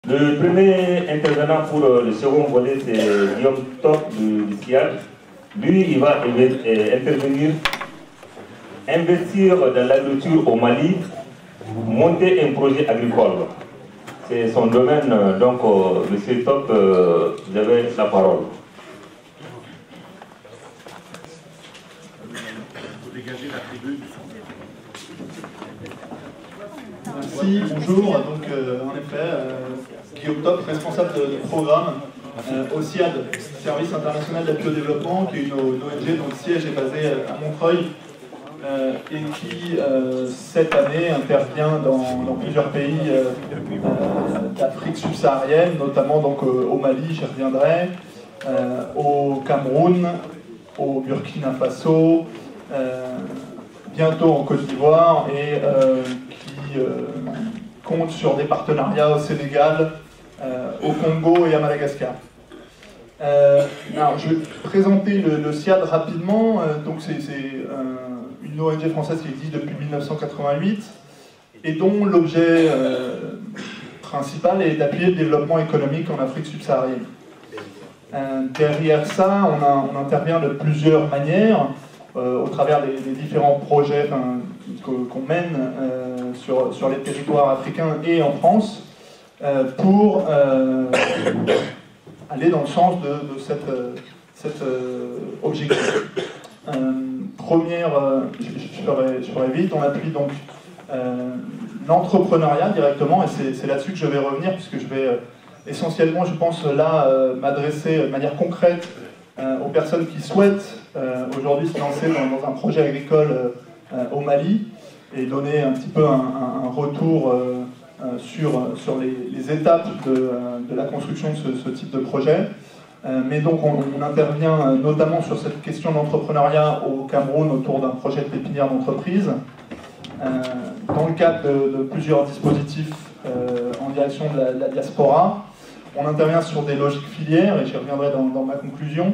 Le premier intervenant pour le second volet, c'est Guillaume Top du SIAD. Lui, il va intervenir, investir dans l'agriculture au Mali, monter un projet agricole. C'est son domaine, donc Monsieur Top, vous avez la parole. Merci, bonjour. Donc, en effet, Guillaume Top, responsable de programme au SIAD, Service international d'appui au développement, qui est une ONG dont le siège est basé à Montreuil et qui, cette année, intervient dans plusieurs pays d'Afrique subsaharienne, notamment donc, au Mali, j'y reviendrai, au Cameroun, au Burkina Faso, bientôt en Côte d'Ivoire et qui compte sur des partenariats au Sénégal, au Congo et à Madagascar. Alors, je vais présenter le SIAD rapidement. Donc c'est une ONG française qui existe depuis 1988 et dont l'objet principal est d'appuyer le développement économique en Afrique subsaharienne. Derrière ça, on intervient de plusieurs manières. Au travers des différents projets qu'on mène sur les territoires africains et en France pour aller dans le sens de cet objectif. Je ferai vite, on appuie donc l'entrepreneuriat directement, et c'est là-dessus que je vais revenir, puisque je vais essentiellement, je pense, là, m'adresser de manière concrète aux personnes qui souhaitent aujourd'hui se lancer dans un projet agricole au Mali et donner un petit peu un retour sur les étapes de la construction de ce type de projet. Mais donc on intervient notamment sur cette question d'entrepreneuriat au Cameroun autour d'un projet de pépinière d'entreprise dans le cadre de plusieurs dispositifs en direction de la diaspora. On intervient sur des logiques filières, et j'y reviendrai dans ma conclusion,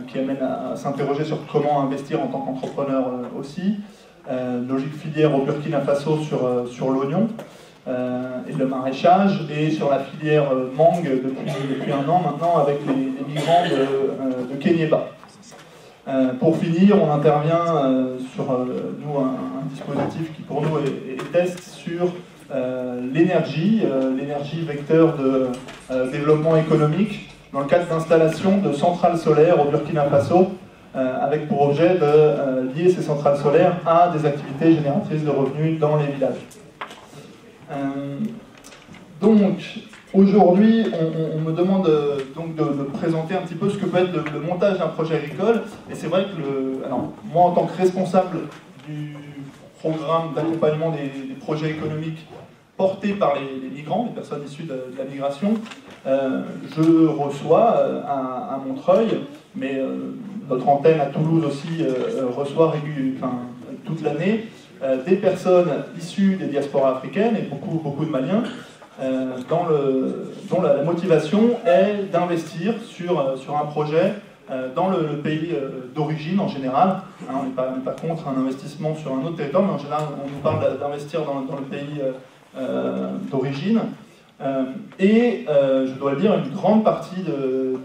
qui amène à s'interroger sur comment investir en tant qu'entrepreneur aussi. Logique filière au Burkina Faso sur l'oignon et le maraîchage, et sur la filière mangue depuis un an maintenant avec les migrants de Kéniéba. Pour finir, on intervient sur nous un dispositif qui pour nous est test sur l'énergie vecteur de développement économique dans le cadre d'installation de centrales solaires au Burkina Faso, avec pour objet de lier ces centrales solaires à des activités génératrices de revenus dans les villages. Donc, aujourd'hui, on me demande donc de présenter un petit peu ce que peut être le montage d'un projet agricole, et c'est vrai que alors, moi, en tant que responsable du programme d'accompagnement des projets économiques portés par les migrants, les personnes issues de la migration, je reçois à Montreuil, mais notre antenne à Toulouse aussi reçoit toute l'année des personnes issues des diasporas africaines et beaucoup de Maliens, dont la motivation est d'investir sur un projet dans le pays d'origine en général. On n'est pas contre un investissement sur un autre territoire, mais en général on nous parle d'investir dans le pays d'origine. Je dois le dire, une grande partie de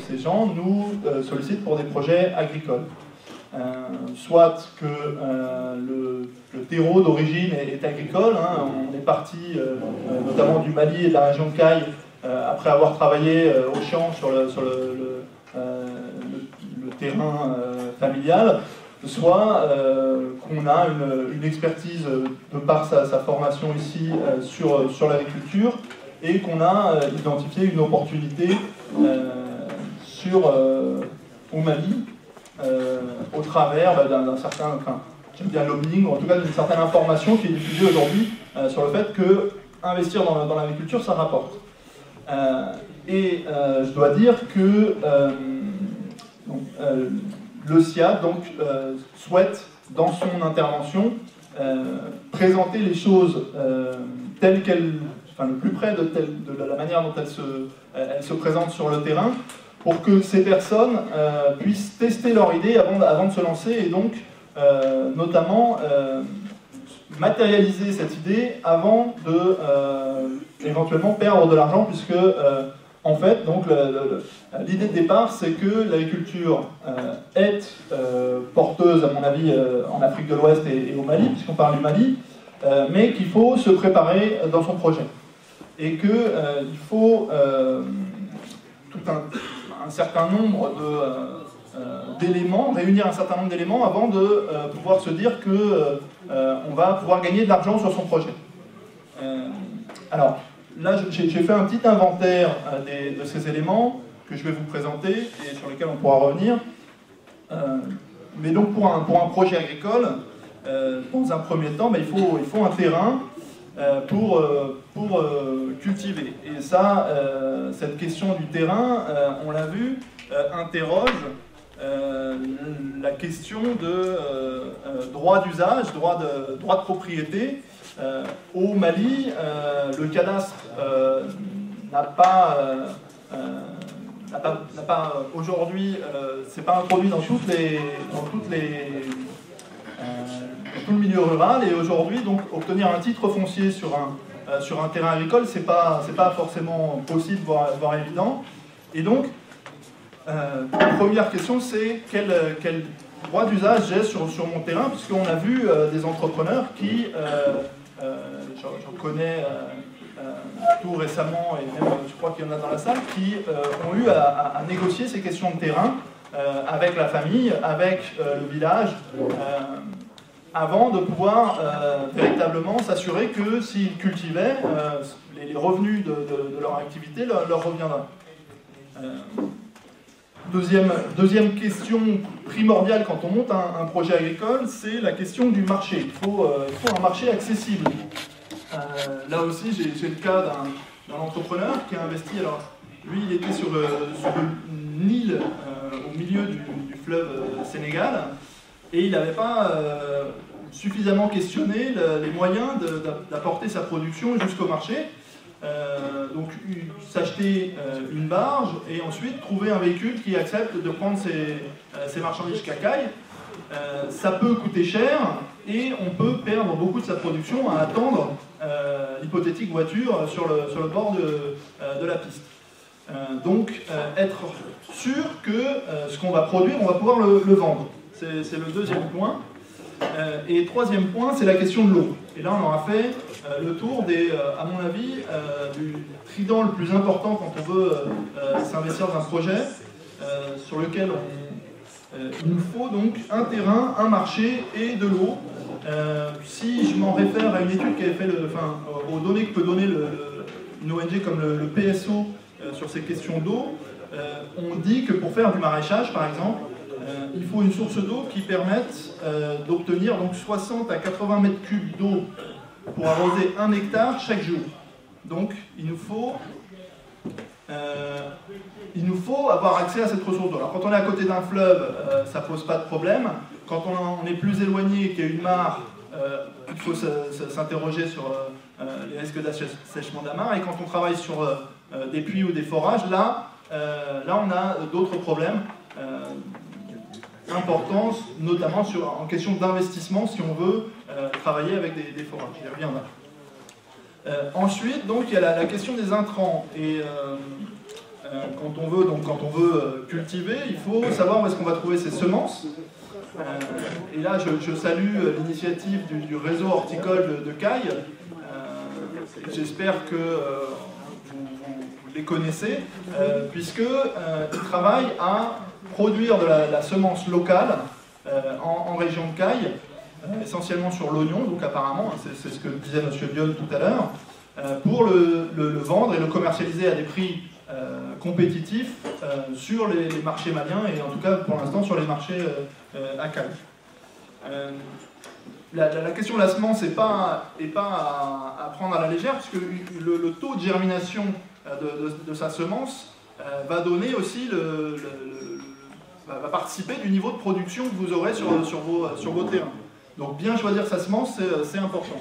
ces gens nous sollicitent pour des projets agricoles. Soit que le terreau d'origine est agricole, on est parti notamment du Mali et de la région de Caille après avoir travaillé au champ sur le terrain familial, soit qu'on a une expertise de par sa formation ici sur l'agriculture, et qu'on a identifié une opportunité au Mali au travers d'un certain, j'aime bien lobbying, ou en tout cas d'une certaine information qui est diffusée aujourd'hui sur le fait que investir dans l'agriculture, ça rapporte. Je dois dire que le SIAD souhaite, dans son intervention, présenter les choses telles qu'elles, le plus près de la manière dont elles se présentent sur le terrain, pour que ces personnes puissent tester leur idée avant de se lancer, et donc notamment matérialiser cette idée avant de éventuellement perdre de l'argent, puisque en fait, donc l'idée de départ, c'est que l'agriculture est porteuse, à mon avis, en Afrique de l'Ouest et au Mali, puisqu'on parle du Mali, mais qu'il faut se préparer dans son projet. Et qu'il faut tout un certain nombre d'éléments, réunir un certain nombre d'éléments avant de pouvoir se dire qu'on va pouvoir gagner de l'argent sur son projet. Alors, là, j'ai fait un petit inventaire de ces éléments que je vais vous présenter et sur lesquels on pourra revenir. Mais donc, pour un projet agricole, dans un premier temps, il faut un terrain pour cultiver. Et ça, cette question du terrain, on l'a vu, interroge la question de droit d'usage, droit de propriété. Au Mali, le cadastre n'a pas aujourd'hui, c'est pas introduit dans tout le milieu rural, et aujourd'hui, donc, obtenir un titre foncier sur un terrain agricole, c'est pas forcément possible, voire évident. Et donc, la première question, c'est quel droit d'usage j'ai sur mon terrain, puisqu'on a vu des entrepreneurs qui, j'en connais tout récemment, et même je crois qu'il y en a dans la salle, qui ont eu à négocier ces questions de terrain avec la famille, avec le village, avant de pouvoir véritablement s'assurer que s'ils cultivaient, les revenus de leur activité leur reviendraient. Deuxième question primordiale quand on monte un projet agricole, c'est la question du marché. Il faut un marché accessible. Là aussi, j'ai le cas d'un entrepreneur qui a investi. Alors, lui, il était sur une île au milieu du fleuve Sénégal, et il n'avait pas suffisamment questionné les moyens d'apporter sa production jusqu'au marché. Donc s'acheter une barge et ensuite trouver un véhicule qui accepte de prendre ses marchandises cacaille. Ça peut coûter cher et on peut perdre beaucoup de sa production à attendre l'hypothétique voiture sur le bord de la piste. Donc être sûr que ce qu'on va produire, on va pouvoir le vendre. C'est le deuxième point. Et troisième point, c'est la question de l'eau. Et là, on aura fait le tour à mon avis, du trident le plus important quand on veut s'investir dans un projet, sur lequel il nous faut donc un terrain, un marché et de l'eau. Si je m'en réfère à une étude qui avait fait, aux données que peut donner une ONG comme le PSO sur ces questions d'eau, on dit que pour faire du maraîchage, par exemple, il faut une source d'eau qui permette d'obtenir donc 60 à 80 mètres cubes d'eau pour arroser 1 hectare chaque jour. Donc il nous faut avoir accès à cette ressource d'eau. Alors quand on est à côté d'un fleuve, ça pose pas de problème. Quand on est plus éloigné et qu'il y a une mare, il faut s'interroger sur les risques d'assèchement de la mare. Et quand on travaille sur des puits ou des forages, là on a d'autres problèmes. Importance, notamment en question d'investissement, si on veut travailler avec des forages. J'y reviendrai. Ensuite, donc, il y a la question des intrants. Et quand on veut cultiver, il faut savoir où est-ce qu'on va trouver ses semences. Et là, je salue l'initiative du réseau horticole de Caille. J'espère que vous les connaissez, puisqu'ils travaillent à produire de la semence locale en région de Caille, essentiellement sur l'oignon, donc apparemment, c'est ce que disait M. Biol tout à l'heure, pour le vendre et le commercialiser à des prix compétitifs sur les marchés maliens, et en tout cas pour l'instant sur les marchés à Caille. La question de la semence n'est pas à prendre à la légère, puisque le taux de germination de sa semence va donner aussi va participer du niveau de production que vous aurez sur vos terrains. Donc bien choisir sa semence, c'est important.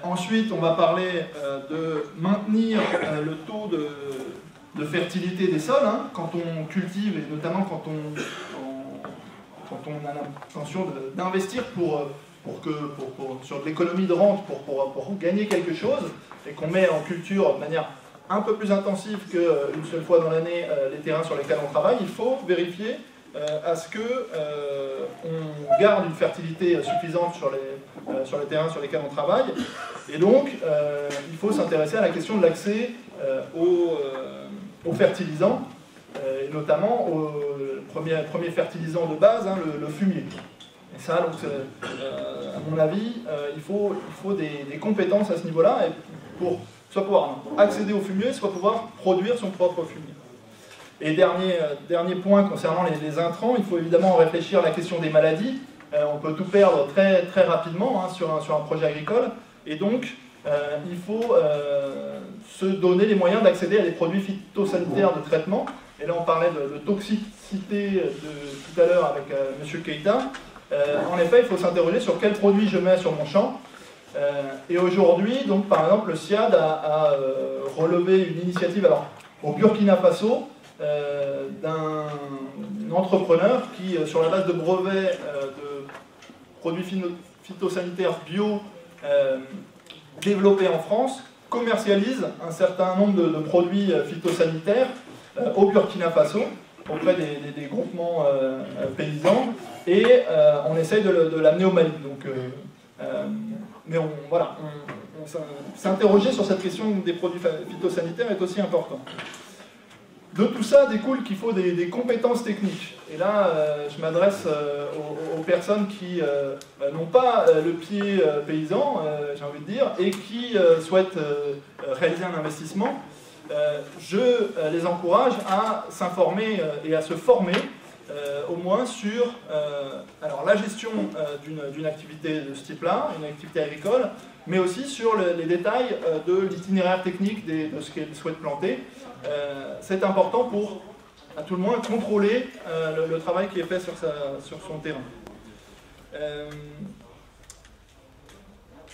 Ensuite, on va parler de maintenir le taux de fertilité des sols, hein, quand on cultive, et notamment quand on a l'intention d'investir sur de l'économie de rente pour gagner quelque chose. et qu'on met en culture de manière un peu plus intensive qu'une seule fois dans l'année les terrains sur lesquels on travaille, il faut vérifier à ce qu'on garde une fertilité suffisante sur les terrains sur lesquels on travaille. Et donc, il faut s'intéresser à la question de l'accès aux fertilisants, et notamment au premier fertilisant de base, hein, le fumier. Et ça, donc, à mon avis, il faut des compétences à ce niveau-là, pour soit pouvoir accéder au fumier, soit pouvoir produire son propre fumier. Et dernier point concernant les intrants, il faut évidemment réfléchir à la question des maladies. On peut tout perdre très, très rapidement, hein, sur un projet agricole, et donc il faut se donner les moyens d'accéder à des produits phytosanitaires de traitement. Et là on parlait de toxicité tout à l'heure avec M. Keita. En effet, il faut s'interroger sur quels produits je mets sur mon champ. Et aujourd'hui, donc par exemple, le SIAD a relevé une initiative au Burkina Faso, d'un entrepreneur qui, sur la base de brevets de produits phytosanitaires bio développés en France, commercialise un certain nombre de produits phytosanitaires au Burkina Faso, auprès des groupements paysans, et on essaye de l'amener au Mali. Donc, mais voilà, s'interroger sur cette question des produits phytosanitaires est aussi important. De tout ça découle qu'il faut des compétences techniques. Et là, je m'adresse aux personnes qui n'ont pas le pied paysan, j'ai envie de dire, et qui souhaitent réaliser un investissement. Je les encourage à s'informer et à se former, au moins sur alors la gestion d'une activité de ce type-là, une activité agricole, mais aussi sur les détails de l'itinéraire technique de ce qu'elle souhaite planter. C'est important pour, à tout le moins, contrôler le travail qui est fait sur son terrain.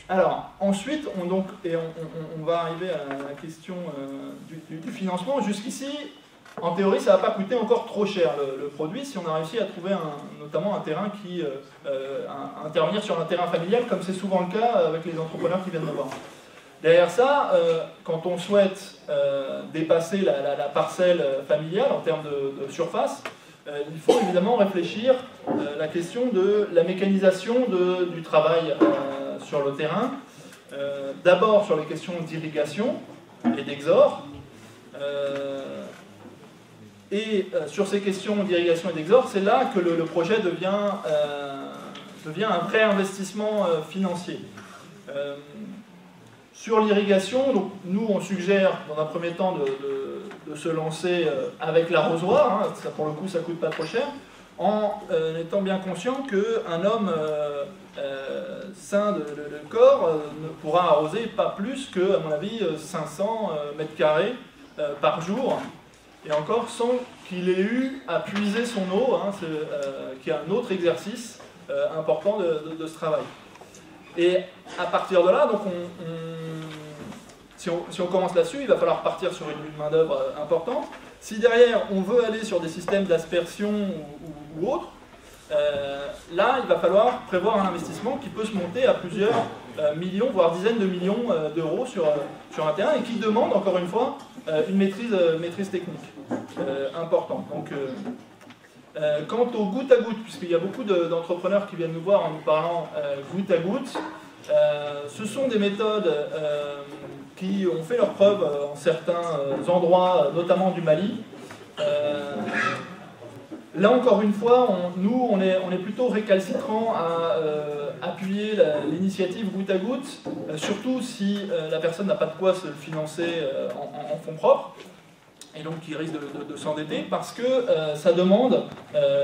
Alors, ensuite, on va arriver à la question du financement. Jusqu'ici, en théorie, ça ne va pas coûter encore trop cher le produit si on a réussi à trouver notamment un terrain qui intervenir sur un terrain familial, comme c'est souvent le cas avec les entrepreneurs qui viennent me voir. Derrière ça, quand on souhaite dépasser la parcelle familiale en termes de surface, il faut évidemment réfléchir à la question de la mécanisation du travail sur le terrain. D'abord sur les questions d'irrigation et d'exor. Et sur ces questions d'irrigation et d'exor, c'est là que le projet devient un vrai investissement financier. Sur l'irrigation, donc nous on suggère dans un premier temps de se lancer avec l'arrosoir, hein, ça pour le coup ça coûte pas trop cher, en étant bien conscient qu'un homme sain de corps ne pourra arroser pas plus que, à mon avis, 500 mètres carrés par jour, et encore sans qu'il ait eu à puiser son eau, hein, qui est un autre exercice important de ce travail. Et à partir de là, donc si on commence là-dessus, il va falloir partir sur une main-d'œuvre importante. Si derrière on veut aller sur des systèmes d'aspersion ou autres, là il va falloir prévoir un investissement qui peut se monter à plusieurs millions, voire dizaines de millions d'euros sur un terrain, et qui demande encore une fois une maîtrise technique importante. Donc, quant au goutte à goutte, puisqu'il y a beaucoup d'entrepreneurs qui viennent nous voir en nous parlant goutte à goutte, ce sont des méthodes qui ont fait leurs preuves en certains endroits, notamment du Mali. Là encore une fois, nous on est plutôt récalcitrants à appuyer l'initiative goutte à goutte, surtout si la personne n'a pas de quoi se le financer en fonds propres, et donc qui risque de s'endetter, parce que ça demande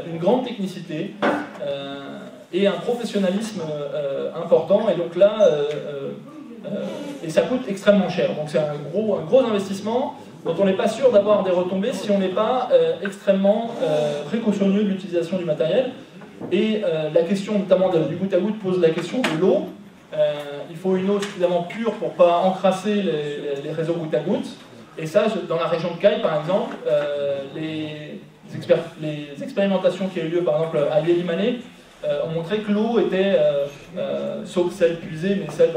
une grande technicité et un professionnalisme important, et donc là, et ça coûte extrêmement cher. Donc c'est un gros investissement dont on n'est pas sûr d'avoir des retombées si on n'est pas extrêmement précautionneux de l'utilisation du matériel. Et la question notamment du goutte à goutte pose la question de l'eau. Il faut une eau suffisamment pure pour ne pas encrasser les réseaux goutte à goutte. Et ça, dans la région de Caille, par exemple, les expérimentations qui ont eu lieu, par exemple, à Yélimané, ont montré que l'eau était, sauf celle puisée, mais celle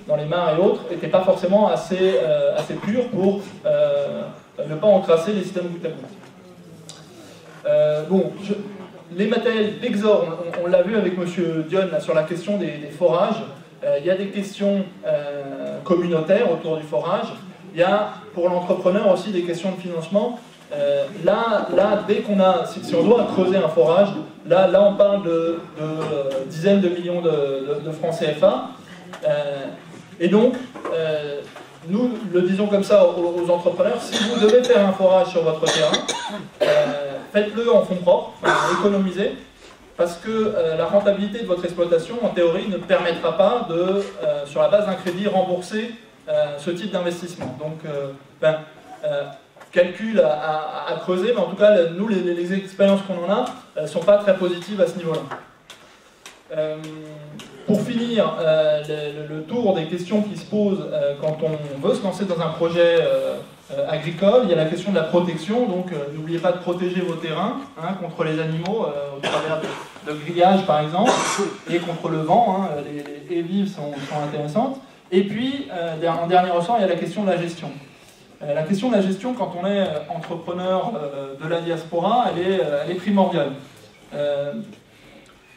dans les mares et autres, n'était pas forcément assez pure pour ne pas encrasser les systèmes goutte à goutte. Les matériels d'exor, on l'a vu avec M. Dion là, sur la question des forages. Il y a des questions communautaires autour du forage. Il y a pour l'entrepreneur aussi des questions de financement. Là, dès qu'on a, si on doit creuser un forage, là on parle de dizaines de millions de francs CFA. Et donc, nous le disons comme ça aux entrepreneurs, si vous devez faire un forage sur votre terrain, faites-le en fonds propres, économisez, parce que la rentabilité de votre exploitation, en théorie, ne permettra pas de, sur la base d'un crédit, rembourser ce type d'investissement. Donc, calcul à creuser, mais en tout cas, nous, les expériences qu'on en a ne sont pas très positives à ce niveau-là. Pour finir, le tour des questions qui se posent quand on veut se lancer dans un projet agricole, il y a la question de la protection, donc n'oubliez pas de protéger vos terrains contre les animaux au travers de grillages par exemple, et contre le vent, les haies vives sont intéressantes. Et puis, en dernier ressort, il y a la question de la gestion. La question de la gestion, quand on est entrepreneur de la diaspora, elle est primordiale.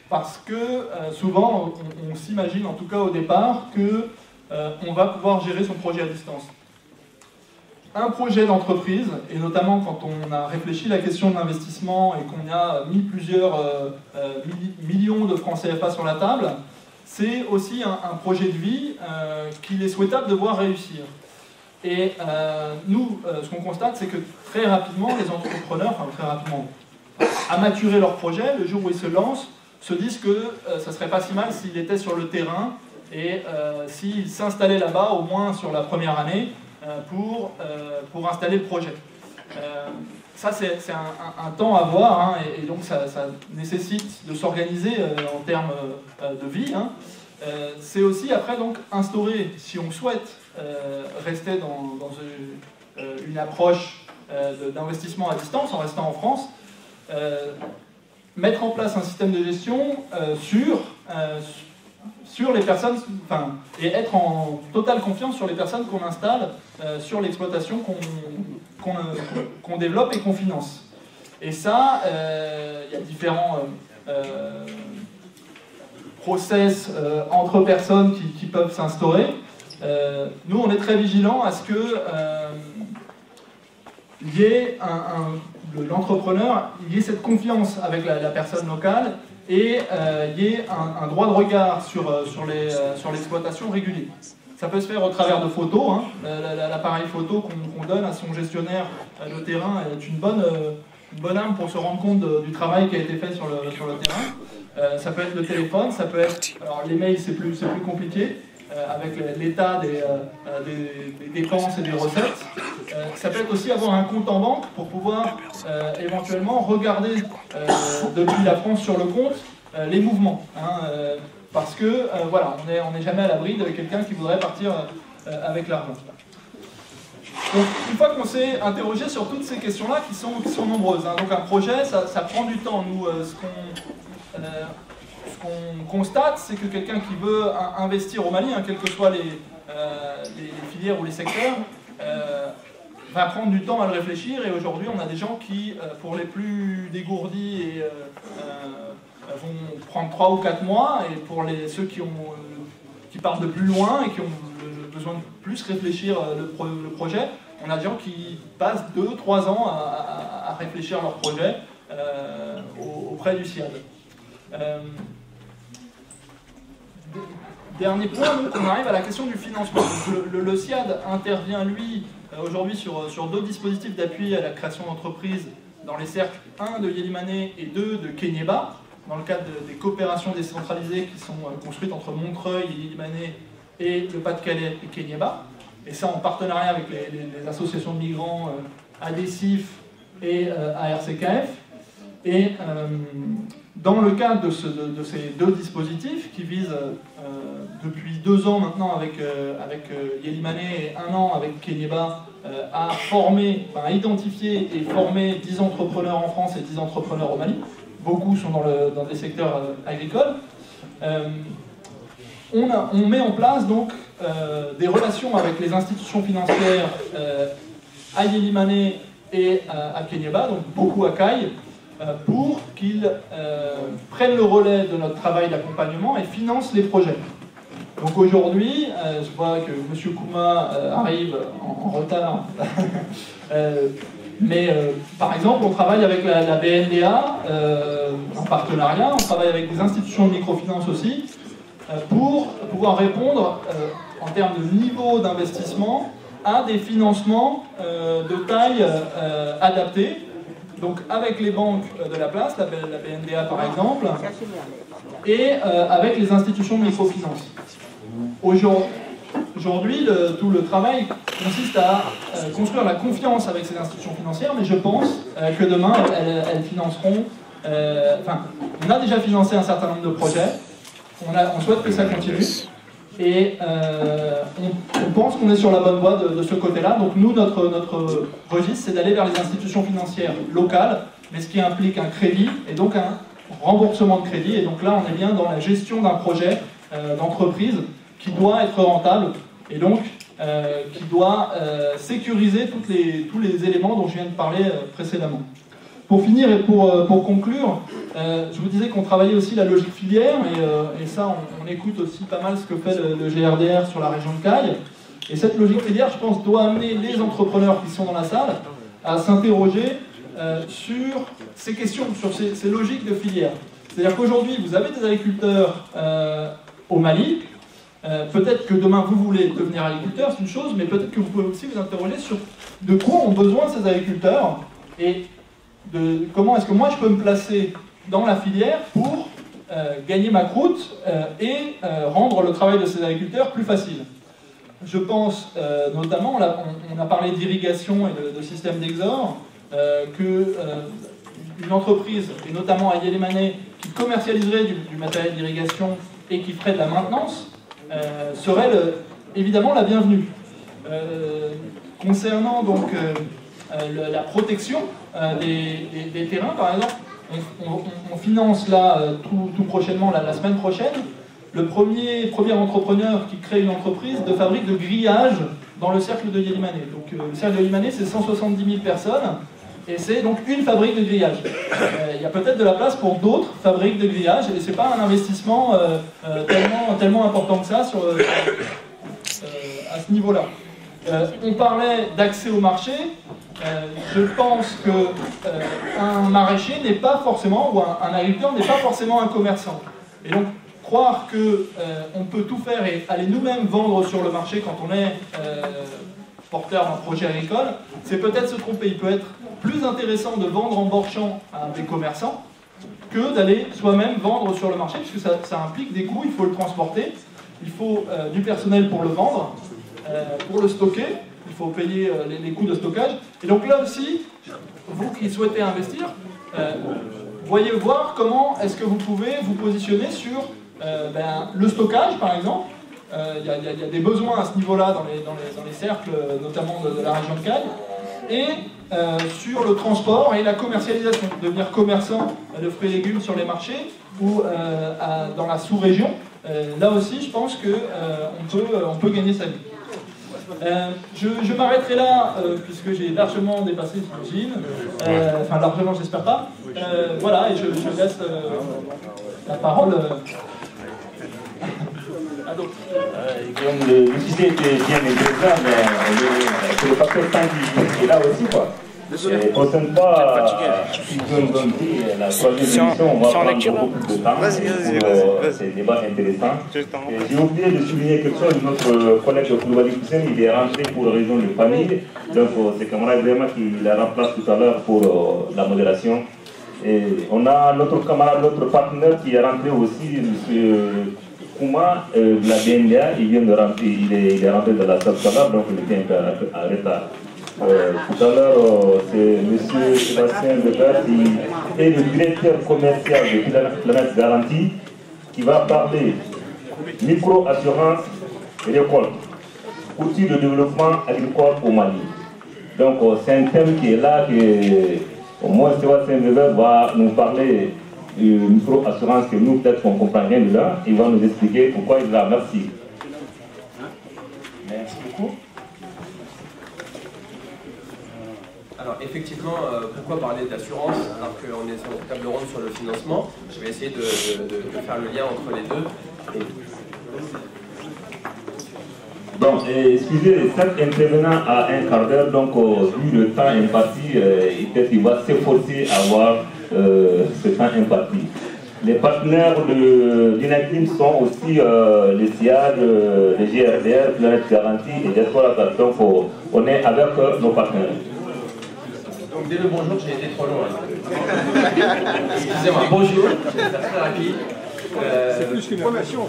Parce que souvent, on s'imagine, en tout cas au départ, qu'on va pouvoir gérer son projet à distance. Un projet d'entreprise, et notamment quand on a réfléchi à la question de l'investissement et qu'on a mis plusieurs millions de francs CFA sur la table, c'est aussi un projet de vie qu'il est souhaitable de voir réussir. Et nous, ce qu'on constate, c'est que très rapidement, les entrepreneurs, enfin très rapidement, à maturer leur projet, le jour où ils se lancent, se disent que ça serait pas si mal s'il était sur le terrain et s'il s'installait là-bas, au moins sur la première année, pour installer le projet. Ça, c'est un temps à voir, et donc ça nécessite de s'organiser en termes de vie. C'est aussi après donc instaurer, si on souhaite rester dans une approche d'investissement à distance, en restant en France, mettre en place un système de gestion sur les personnes, et être en totale confiance sur les personnes qu'on installe sur l'exploitation qu'on développe et qu'on finance. Et ça, il y a différents process entre personnes qui peuvent s'instaurer. Nous, on est très vigilants à ce que il y ait l'entrepreneur, il y ait cette confiance avec la personne locale et il y ait un droit de regard sur l'exploitation régulier. Ça peut se faire au travers de photos. L'appareil photo qu'on donne à son gestionnaire de terrain est une bonne arme pour se rendre compte du travail qui a été fait sur le terrain. Ça peut être le téléphone, ça peut être... Alors les mails c'est plus compliqué, avec l'état des dépenses et des recettes. Ça peut être aussi avoir un compte en banque pour pouvoir éventuellement regarder depuis la France sur le compte les mouvements. Parce que voilà, on n'est jamais à l'abri de quelqu'un qui voudrait partir avec l'argent. Donc une fois qu'on s'est interrogé sur toutes ces questions-là qui sont nombreuses, donc un projet, ça prend du temps. Nous, ce qu'on constate, c'est que quelqu'un qui veut investir au Mali, quelles que soient les filières ou les secteurs, va prendre du temps à le réfléchir. Et aujourd'hui, on a des gens qui, pour les plus dégourdis, vont prendre 3 ou 4 mois, et pour ceux qui partent de plus loin et qui ont besoin de plus réfléchir le projet, on a des gens qui passent 2-3 ans à réfléchir leur projet auprès du CIAD. Dernier point, on arrive à la question du financement. Le CIAD intervient, lui, aujourd'hui sur 2 dispositifs d'appui à la création d'entreprises dans les cercles 1 de Yélimane et 2 de Kéniéba, dans le cadre des coopérations décentralisées qui sont construites entre Montreuil et Yélimane et le Pas-de-Calais et Kéniéba. Et ça en partenariat avec les associations de migrants ADECIF et ARCKF. Et dans le cadre de ces 2 dispositifs qui visent depuis 2 ans maintenant avec Yélimane et 1 an avec Kéniéba à identifier et former 10 entrepreneurs en France et 10 entrepreneurs au Mali, beaucoup sont dans des secteurs agricoles. On met en place donc des relations avec les institutions financières à Yélimane et à Kéniéba, donc beaucoup à Caille, pour qu'ils prennent le relais de notre travail d'accompagnement et financent les projets. Donc aujourd'hui, je vois que M. Kouma arrive en retard, mais par exemple, on travaille avec la BNDA en partenariat, on travaille avec des institutions de microfinance aussi, pour pouvoir répondre en termes de niveau d'investissement à des financements de taille adaptée. Donc avec les banques de la place, la BNDA par exemple, et avec les institutions de microfinance. Aujourd'hui, tout le travail consiste à construire la confiance avec ces institutions financières, mais je pense que demain, elles financeront... on a déjà financé un certain nombre de projets, on souhaite que ça continue, et on pense qu'on est sur la bonne voie de ce côté-là. Donc nous, notre registre, c'est d'aller vers les institutions financières locales, mais ce qui implique un crédit, et donc un remboursement de crédit, et donc là, on est bien dans la gestion d'un projet d'entreprise qui doit être rentable, et donc qui doit sécuriser tous les éléments dont je viens de parler précédemment. Pour finir et pour conclure, je vous disais qu'on travaillait aussi la logique filière, et ça, on écoute aussi pas mal ce que fait le GRDR sur la région de Caille. Et cette logique filière, je pense, doit amener les entrepreneurs qui sont dans la salle à s'interroger sur ces questions, sur ces logiques de filière. C'est-à-dire qu'aujourd'hui, vous avez des agriculteurs au Mali. Peut-être que demain vous voulez devenir agriculteur, c'est une chose, mais peut-être que vous pouvez aussi vous interroger sur de quoi ont besoin ces agriculteurs et de comment est-ce que moi je peux me placer dans la filière pour gagner ma croûte et rendre le travail de ces agriculteurs plus facile. Je pense notamment, on a parlé d'irrigation et de système d'exor, qu'une entreprise, et notamment à Yélimane, qui commercialiserait du matériel d'irrigation et qui ferait de la maintenance, serait évidemment la bienvenue. Concernant donc la protection des terrains, par exemple, on finance là tout prochainement, la semaine prochaine, le premier entrepreneur qui crée une entreprise de fabrique de grillage dans le cercle de Yélimane. Donc le cercle de Yélimane, c'est 170 000 personnes, et c'est donc une fabrique de grillage. Il y a peut-être de la place pour d'autres fabriques de grillage, et c'est pas un investissement tellement important que ça à ce niveau-là. On parlait d'accès au marché. Je pense qu'un maraîcher n'est pas forcément, ou un agriculteur n'est pas forcément un commerçant. Et donc, croire qu'on peut tout faire et aller nous-mêmes vendre sur le marché quand on est porteur d'un projet agricole, c'est peut-être se tromper. Il peut être plus intéressant de vendre en bord champ à des commerçants que d'aller soi-même vendre sur le marché, puisque ça implique des coûts, il faut le transporter, il faut du personnel pour le vendre, pour le stocker, il faut payer les coûts de stockage. Et donc là aussi, vous qui souhaitez investir, voyez voir comment est-ce que vous pouvez vous positionner sur le stockage, par exemple. Il y a des besoins à ce niveau-là dans les cercles, notamment de la région de Caille, et sur le transport et la commercialisation, devenir commerçant de fruits et légumes sur les marchés ou dans la sous-région. Là aussi, je pense qu'on peut gagner sa vie. Je m'arrêterai là, puisque j'ai largement dépassé, j'imagine. Enfin, largement, j'espère pas. Voilà, et je laisse la parole à d'autres. Le sujet était bien intéressant, mais c'est le facteur temps qui est là aussi, quoi. Et prochaine fois, si vous nous donnez la troisième émission, on va prendre beaucoup plus de temps pour ces débats intéressants. J'ai oublié de souligner quelque chose, notre collègue Koulibaly Hussein, il est rentré pour la région de famille, donc c'est camarade vraiment qui la remplace tout à l'heure pour la modération. Et on a notre camarade, notre partenaire qui est rentré aussi, M. Kouma, la BNDA, il vient de rentrer, il est rentré de la salle tout à l'heure, donc il était un peu en retard. Tout à l'heure, c'est M. Sébastien Lebert, qui est le directeur commercial de Planète Garantie, qui va parler micro-assurance récolte, outils de développement agricole au Mali. Donc c'est un thème qui est là, que au moins Sébastien Lebert va nous parler micro assurance que nous peut-être qu'on comprend rien de là, il va nous expliquer pourquoi il est là. Merci. Merci beaucoup. Alors effectivement, pourquoi parler d'assurance alors qu'on est sur une table ronde sur le financement? Je vais essayer de faire le lien entre les deux. Bon, excusez, chaque intervenant a un quart d'heure, donc vu le temps imparti, peut-être il va s'efforcer à avoir ce temps imparti. Les partenaires de l'INACIM sont aussi les CIAD, les GRDR, Planète Garantie et Diaspora Plateforme. On est avec nos partenaires. Donc dès le bonjour, j'ai été trop long. Excusez-moi, bonjour, je vais faire très rapide. C'est plus qu'une formation.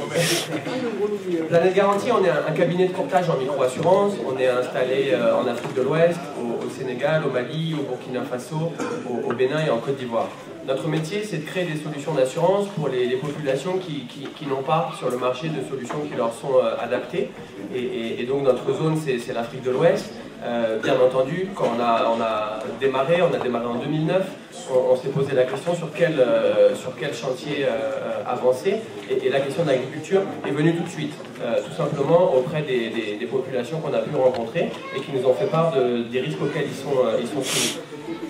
Planète Garantie, on est un cabinet de courtage en micro-assurance. On est installé en Afrique de l'Ouest, au Sénégal, au Mali, au Burkina Faso, au Bénin et en Côte d'Ivoire. Notre métier, c'est de créer des solutions d'assurance pour les populations qui n'ont pas sur le marché de solutions qui leur sont adaptées. Et donc notre zone, c'est l'Afrique de l'Ouest. Bien entendu, quand on a démarré en 2009, on s'est posé la question sur quel chantier avancer, et la question de l'agriculture est venue tout de suite, tout simplement auprès des populations qu'on a pu rencontrer et qui nous ont fait part des risques auxquels ils sont soumis.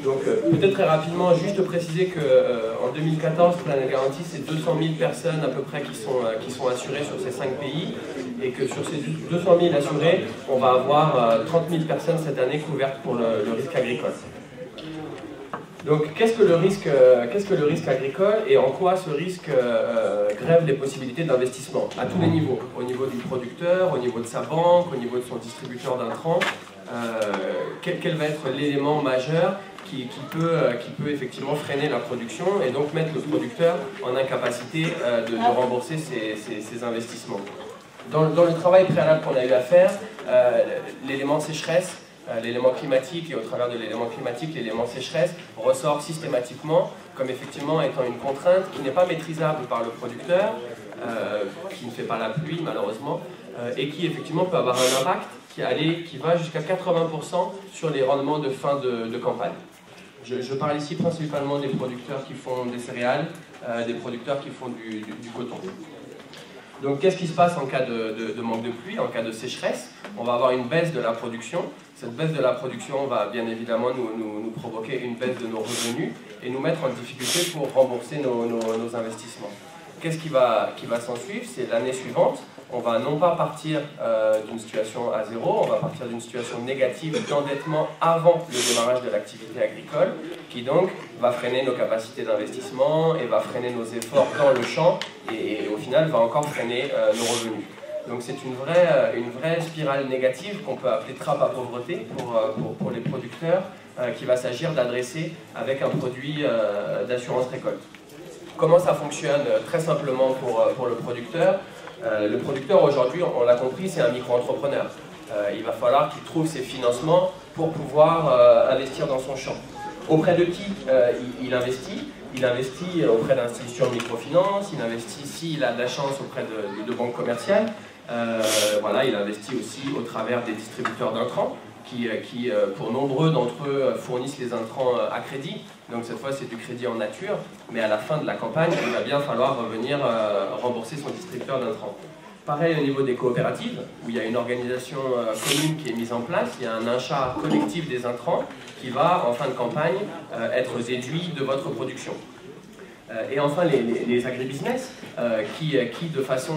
Donc peut-être très rapidement, juste préciser qu'en 2014, Planète Garantie, c'est 200 000 personnes à peu près qui sont assurées sur ces 5 pays, et que sur ces 200 000 assurés, on va avoir 30 000 personnes cette année couvertes pour le risque agricole. Donc qu'est-ce que le risque agricole et en quoi ce risque grève les possibilités d'investissement à tous les niveaux, au niveau du producteur, au niveau de sa banque, au niveau de son distributeur d'intrants, quel va être l'élément majeur qui peut effectivement freiner la production et donc mettre le producteur en incapacité de rembourser ses investissements. Dans le travail préalable qu'on a eu à faire, l'élément sécheresse, l'élément climatique, et au travers de l'élément climatique, l'élément sécheresse ressort systématiquement comme effectivement étant une contrainte qui n'est pas maîtrisable par le producteur, qui ne fait pas la pluie malheureusement, et qui effectivement peut avoir un impact qui va jusqu'à 80% sur les rendements de fin de campagne. Je parle ici principalement des producteurs qui font des céréales, des producteurs qui font du coton. Donc qu'est-ce qui se passe en cas de manque de pluie, en cas de sécheresse? On va avoir une baisse de la production. Cette baisse de la production va bien évidemment nous provoquer une baisse de nos revenus et nous mettre en difficulté pour rembourser nos investissements. Qu'est-ce qui va s'en suivre? C'est l'année suivante, on va non pas partir d'une situation à zéro, on va partir d'une situation négative d'endettement avant le démarrage de l'activité agricole, qui donc va freiner nos capacités d'investissement et va freiner nos efforts dans le champ et au final va encore freiner nos revenus. Donc c'est une vraie spirale négative qu'on peut appeler trappe à pauvreté pour les producteurs, qui va s'agir d'adresser avec un produit d'assurance récolte. Comment ça fonctionne? Très simplement pour le producteur. Le producteur aujourd'hui, on l'a compris, c'est un micro-entrepreneur. Il va falloir qu'il trouve ses financements pour pouvoir investir dans son champ. Auprès de qui il investit? Il investit auprès d'institutions de microfinance, il investit s'il a de la chance auprès de banques commerciales. Voilà, il investit aussi au travers des distributeurs d'intrants qui pour nombreux d'entre eux, fournissent les intrants à crédit. Donc cette fois, c'est du crédit en nature, mais à la fin de la campagne, il va bien falloir revenir rembourser son distributeur d'intrants. Pareil au niveau des coopératives, où il y a une organisation commune qui est mise en place, il y a un achat collectif des intrants qui va, en fin de campagne, être déduit de votre production. Et enfin, les agribusiness qui de façon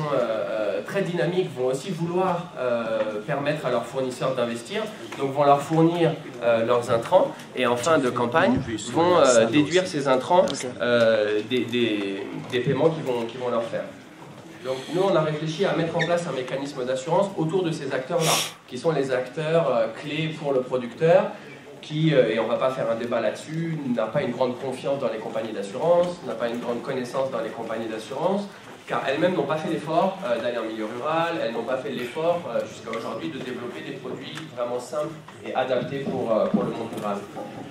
très dynamique vont aussi vouloir permettre à leurs fournisseurs d'investir, donc vont leur fournir leurs intrants et en fin de campagne vont déduire ces intrants des paiements qu'ils vont leur faire. Donc nous, on a réfléchi à mettre en place un mécanisme d'assurance autour de ces acteurs-là, qui sont les acteurs clés pour le producteur, qui, et on ne va pas faire un débat là-dessus, n'a pas une grande confiance dans les compagnies d'assurance, n'a pas une grande connaissance dans les compagnies d'assurance, car elles-mêmes n'ont pas fait l'effort d'aller en milieu rural, elles n'ont pas fait l'effort jusqu'à aujourd'hui de développer des produits vraiment simples et adaptés pour le monde rural.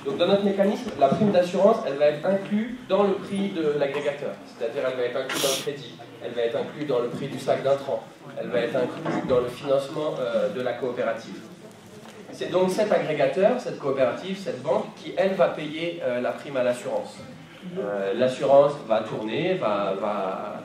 Donc dans notre mécanisme, la prime d'assurance, elle va être inclue dans le prix de l'agrégateur, c'est-à-dire elle va être inclue dans le crédit, elle va être inclue dans le prix du sac d'intrants, elle va être inclue dans le financement de la coopérative. C'est donc cet agrégateur, cette coopérative, cette banque qui, elle, va payer la prime à l'assurance. L'assurance va tourner, va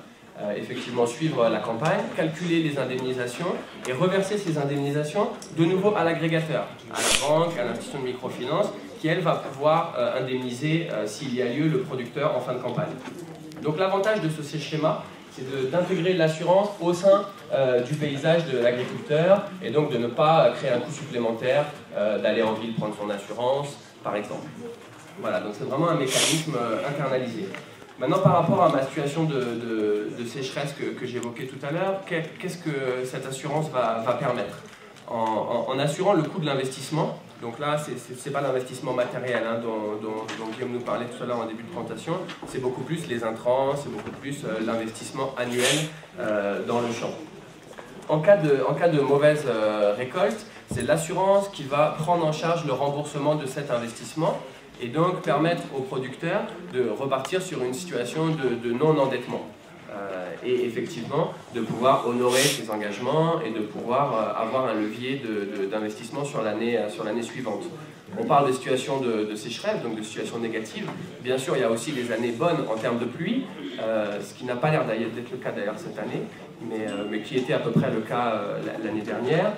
effectivement suivre la campagne, calculer les indemnisations et reverser ces indemnisations de nouveau à l'agrégateur, à la banque, à l'institution de microfinance, qui elle va pouvoir indemniser s'il y a lieu le producteur en fin de campagne. Donc l'avantage de ce schéma, c'est d'intégrer l'assurance au sein du paysage de l'agriculteur et donc de ne pas créer un coût supplémentaire d'aller en ville prendre son assurance, par exemple. Voilà, donc c'est vraiment un mécanisme internalisé. Maintenant, par rapport à ma situation de sécheresse que j'évoquais tout à l'heure, qu'est-ce que cette assurance va permettre en assurant le coût de l'investissement. Donc là, ce n'est pas l'investissement matériel hein, dont Guillaume nous parlait tout à l'heure en début de présentation, c'est beaucoup plus les intrants, c'est beaucoup plus l'investissement annuel dans le champ. En cas de mauvaise récolte, c'est l'assurance qui va prendre en charge le remboursement de cet investissement et donc permettre aux producteurs de repartir sur une situation de non-endettement. Et effectivement de pouvoir honorer ses engagements et de pouvoir avoir un levier d'investissement sur l'année suivante. On parle de situation de sécheresse, donc de situation négative. Bien sûr, il y a aussi les années bonnes en termes de pluie, ce qui n'a pas l'air d'être le cas d'ailleurs cette année, mais qui était à peu près le cas l'année dernière.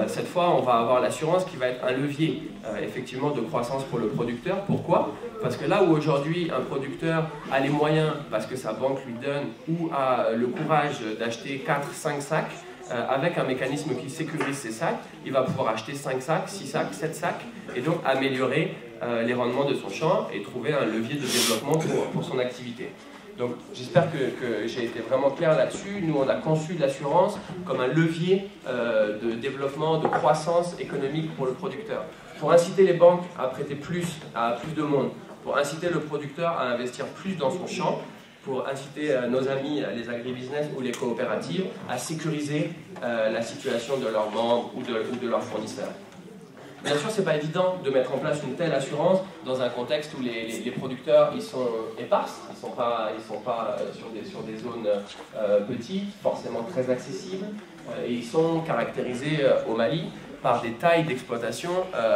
Cette fois, on va avoir l'assurance qui va être un levier effectivement de croissance pour le producteur. Pourquoi ? Parce que là où aujourd'hui un producteur a les moyens, parce que sa banque lui donne, ou a le courage d'acheter 4-5 sacs, avec un mécanisme qui sécurise ces sacs, il va pouvoir acheter 5 sacs, 6 sacs, 7 sacs, et donc améliorer les rendements de son champ et trouver un levier de développement pour son activité. Donc j'espère que j'ai été vraiment clair là-dessus. Nous, on a conçu l'assurance comme un levier de développement, de croissance économique pour le producteur. Pour inciter les banques à prêter plus à plus de monde, pour inciter le producteur à investir plus dans son champ, pour inciter nos amis, les agribusiness ou les coopératives, à sécuriser la situation de leurs membres ou de leurs fournisseurs. Bien sûr, ce n'est pas évident de mettre en place une telle assurance dans un contexte où les producteurs ils sont éparses, ils ne sont pas sur des zones petites, forcément très accessibles, et ils sont caractérisés au Mali par des tailles d'exploitation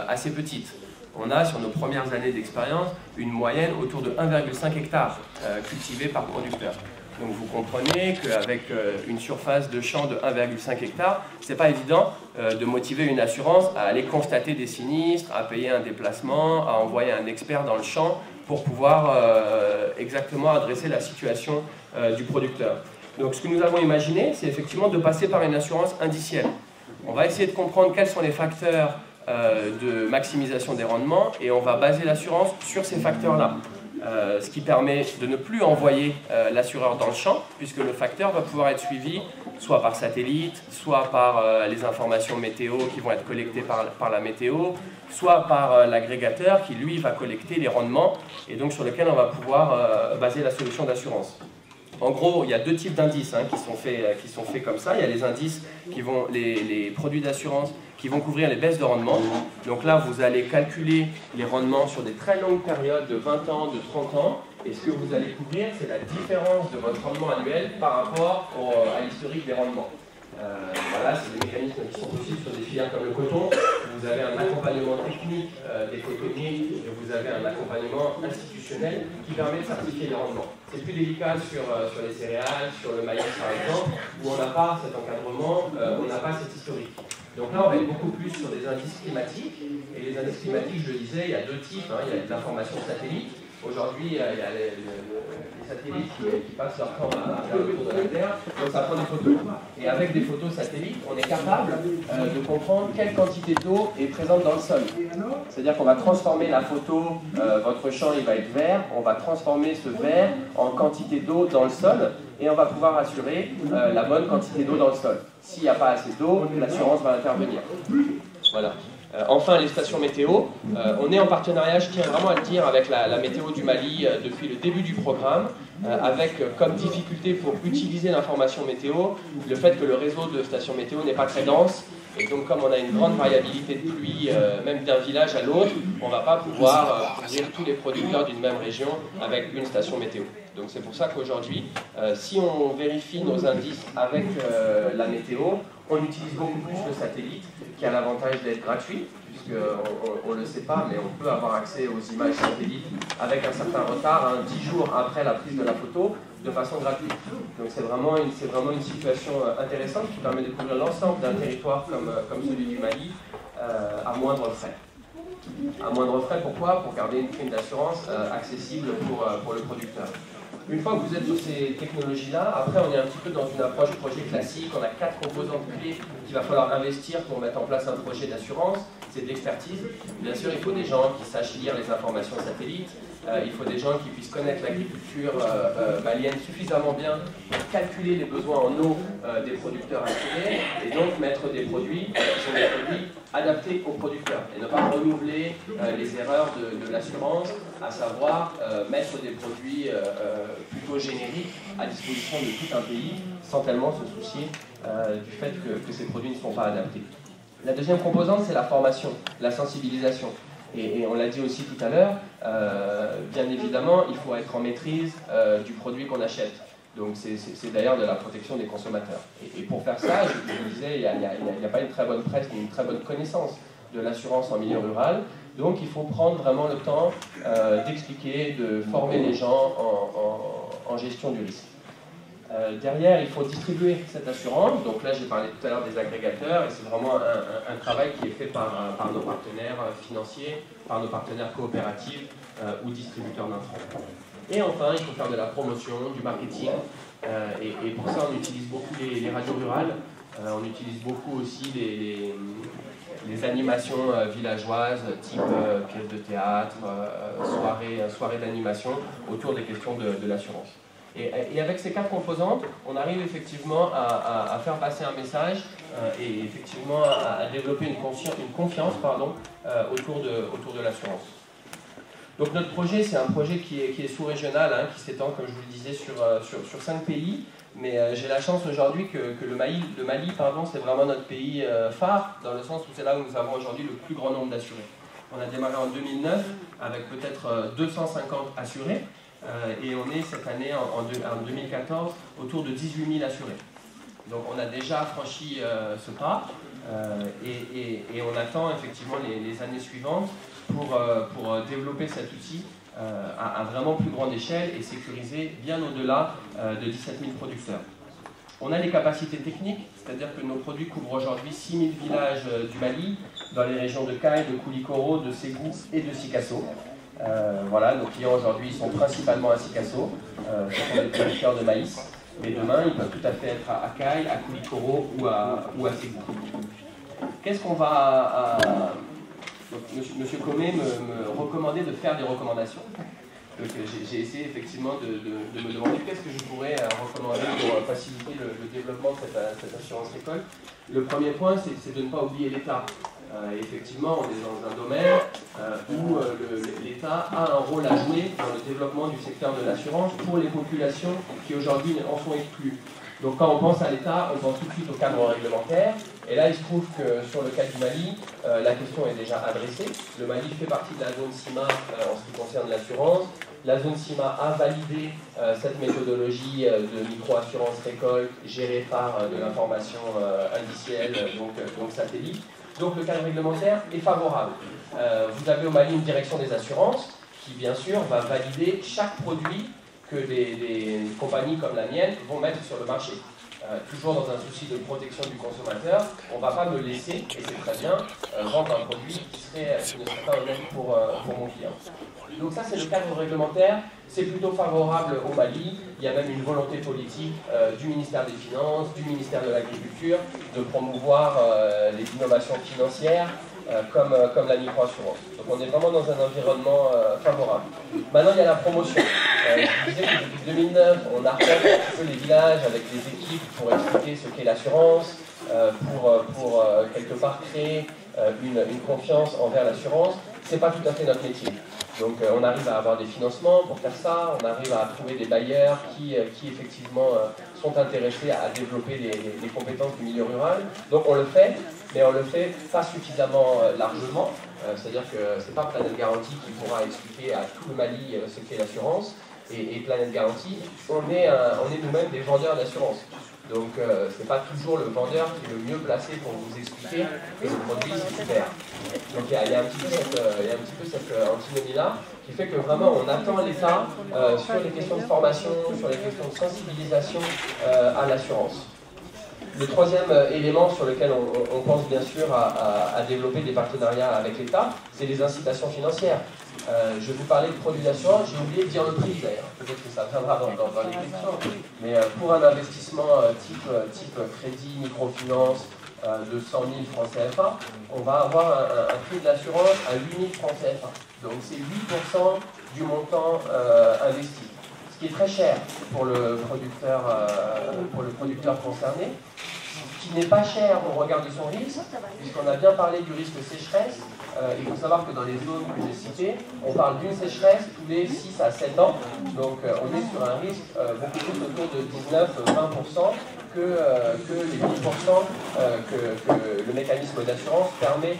assez petites. On a, sur nos premières années d'expérience, une moyenne autour de 1,5 hectare cultivés par producteur. Donc vous comprenez qu'avec une surface de champ de 1,5 hectare, ce n'est pas évident de motiver une assurance à aller constater des sinistres, à payer un déplacement, à envoyer un expert dans le champ pour pouvoir exactement adresser la situation du producteur. Donc ce que nous avons imaginé, c'est effectivement de passer par une assurance indicielle. On va essayer de comprendre quels sont les facteurs de maximisation des rendements et on va baser l'assurance sur ces facteurs-là. Ce qui permet de ne plus envoyer l'assureur dans le champ, puisque le facteur va pouvoir être suivi soit par satellite, soit par les informations météo qui vont être collectées par la météo, soit par l'agrégateur qui, lui, va collecter les rendements et donc sur lequel on va pouvoir baser la solution d'assurance. En gros, il y a deux types d'indices qui sont faits comme ça. Il y a les indices qui vont, les produits d'assurance qui vont couvrir les baisses de rendement. Donc là, vous allez calculer les rendements sur des très longues périodes de 20 ans, de 30 ans. Et ce que vous allez couvrir, c'est la différence de votre rendement annuel par rapport à l'historique des rendements. Voilà, c'est des mécanismes qui sont possibles sur des filières comme le coton. Vous avez un accompagnement technique des cotonniers et vous avez un accompagnement institutionnel qui permet de certifier les rendements. C'est plus délicat sur les céréales, sur le maïs par exemple, où on n'a pas cet encadrement, on n'a pas cet historique. Donc là, on va être beaucoup plus sur des indices climatiques. Et les indices climatiques, je le disais, il y a deux types. Il y a de l'information satellite. Aujourd'hui, il y a les satellites qui passent leur temps à faire le tour de la Terre, donc ça prend des photos. Et avec des photos satellites, on est capable de comprendre quelle quantité d'eau est présente dans le sol. C'est-à-dire qu'on va transformer la photo, votre champ il va être vert, on va transformer ce vert en quantité d'eau dans le sol, et on va pouvoir assurer la bonne quantité d'eau dans le sol. S'il n'y a pas assez d'eau, l'assurance va intervenir. Voilà. Enfin, les stations météo, on est en partenariat, je tiens vraiment à le dire, avec la météo du Mali depuis le début du programme, avec comme difficulté pour utiliser l'information météo, le fait que le réseau de stations météo n'est pas très dense, et donc comme on a une grande variabilité de pluie, même d'un village à l'autre, on ne va pas pouvoir couvrir tous les producteurs d'une même région avec une station météo. Donc c'est pour ça qu'aujourd'hui, si on vérifie nos indices avec la météo, on utilise beaucoup plus le satellite, qui a l'avantage d'être gratuit, puisqu'on ne le sait pas, mais on peut avoir accès aux images satellites avec un certain retard, 10 jours après la prise de la photo, de façon gratuite. Donc c'est vraiment une situation intéressante qui permet de couvrir l'ensemble d'un territoire comme celui du Mali à moindre frais. À moindre frais, pourquoi? Pour garder une prime d'assurance accessible pour le producteur. Une fois que vous êtes sur ces technologies-là, après on est un petit peu dans une approche projet classique, on a 4 composantes clés qu'il va falloir investir pour mettre en place un projet d'assurance. C'est de l'expertise. Bien sûr, il faut des gens qui sachent lire les informations satellites, il faut des gens qui puissent connaître l'agriculture malienne suffisamment bien pour calculer les besoins en eau des producteurs assurés et donc mettre des produits qui sont des produits adaptés aux producteurs et ne pas renouveler les erreurs de l'assurance, à savoir mettre des produits plutôt génériques à disposition de tout un pays sans tellement se soucier du fait que ces produits ne sont pas adaptés. La deuxième composante, c'est la formation, la sensibilisation. Et on l'a dit aussi tout à l'heure, bien évidemment, il faut être en maîtrise du produit qu'on achète. Donc c'est d'ailleurs de la protection des consommateurs. Et pour faire ça, je vous disais, il n'y a pas une très bonne presse ni une très bonne connaissance de l'assurance en milieu rural. Donc il faut prendre vraiment le temps d'expliquer, de former les gens en gestion du risque. Derrière, il faut distribuer cette assurance. Donc là, j'ai parlé tout à l'heure des agrégateurs, et c'est vraiment un travail qui est fait par nos partenaires financiers, par nos partenaires coopératifs ou distributeurs d'intrants. Et enfin, il faut faire de la promotion, du marketing. Et pour ça, on utilise beaucoup les radios rurales. On utilise beaucoup aussi les animations villageoises, type pièces de théâtre, soirées d'animation autour des questions de l'assurance. Et avec ces 4 composantes, on arrive effectivement à faire passer un message et effectivement à développer une confiance autour de l'assurance. Donc notre projet, c'est un projet qui est sous-régional, qui s'étend, comme je vous le disais, sur 5 pays. Mais j'ai la chance aujourd'hui que le Mali, c'est vraiment notre pays phare, dans le sens où c'est là où nous avons aujourd'hui le plus grand nombre d'assurés. On a démarré en 2009 avec peut-être 250 assurés. Et on est cette année, en 2014, autour de 18 000 assurés. Donc on a déjà franchi ce pas et on attend effectivement les années suivantes pour développer cet outil à vraiment plus grande échelle et sécuriser bien au-delà de 17 000 producteurs. On a les capacités techniques, c'est-à-dire que nos produits couvrent aujourd'hui 6 000 villages du Mali, dans les régions de Kay, de Koulikoro, de Ségou et de Sikasso. Voilà, nos clients aujourd'hui sont principalement à Sikasso, ce sont des producteurs de maïs, mais demain ils peuvent tout à fait être à Kay, à Koulikoro ou à Ségou. Qu'est-ce qu'on va... Donc, Monsieur Comé me recommandait de faire des recommandations. Donc j'ai essayé effectivement de me demander qu'est-ce que je pourrais recommander pour faciliter le développement de cette assurance récolte. Le premier point, c'est de ne pas oublier l'État. Effectivement, on est dans un domaine où l'État a un rôle à jouer dans le développement du secteur de l'assurance pour les populations qui aujourd'hui en sont exclues. Donc quand on pense à l'État, on pense tout de suite au cadre réglementaire. Et là, il se trouve que sur le cas du Mali, la question est déjà adressée. Le Mali fait partie de la zone CIMA en ce qui concerne l'assurance. La zone CIMA a validé cette méthodologie de micro-assurance récolte gérée par de l'information indicielle, donc satellite. Donc le cadre réglementaire est favorable. Vous avez au Mali une direction des assurances qui, bien sûr, va valider chaque produit que des compagnies comme la mienne vont mettre sur le marché. Toujours dans un souci de protection du consommateur, on ne va pas me laisser, et c'est très bien, vendre un produit qui ne serait pas honnête pour mon client. Donc ça, c'est le cadre réglementaire, c'est plutôt favorable au Mali. Il y a même une volonté politique du ministère des Finances, du ministère de l'Agriculture, de promouvoir les innovations financières comme la micro-assurance. Donc on est vraiment dans un environnement favorable. Maintenant, il y a la promotion. Je disais que depuis 2009, on arpente un petit peu les villages avec les équipes pour expliquer ce qu'est l'assurance, pour quelque part créer une confiance envers l'assurance. Ce n'est pas tout à fait notre métier. Donc on arrive à avoir des financements pour faire ça, on arrive à trouver des bailleurs qui effectivement sont intéressés à développer les compétences du milieu rural. Donc on le fait, mais on le fait pas suffisamment largement. C'est-à-dire que ce n'est pas Planète Garantie qui pourra expliquer à tout le Mali ce qu'est l'assurance. Et Planète Garantie, on est nous-mêmes des vendeurs d'assurance. Donc c'est pas toujours le vendeur qui est le mieux placé pour vous expliquer que le produit c'est super. Donc il y a un petit peu cette antinomie-là qui fait que vraiment on attend l'État sur les questions de formation, sur les questions de sensibilisation à l'assurance. Le troisième élément sur lequel on pense bien sûr à développer des partenariats avec l'État, c'est les incitations financières. Je vais vous parler de produits d'assurance, j'ai oublié de dire le prix d'ailleurs, peut-être que ça viendra dans les questions, mais pour un investissement type crédit, microfinance de 100 000 francs CFA, on va avoir un prix de l'assurance à 8 000 francs CFA. Donc c'est 8% du montant investi, ce qui est très cher pour le producteur concerné, qui n'est pas cher au regard de son risque, puisqu'on a bien parlé du risque sécheresse. Il faut savoir que dans les zones que j'ai citées, on parle d'une sécheresse tous les 6 à 7 ans, donc on est sur un risque beaucoup plus autour de 19-20% que les 10% que le mécanisme d'assurance permet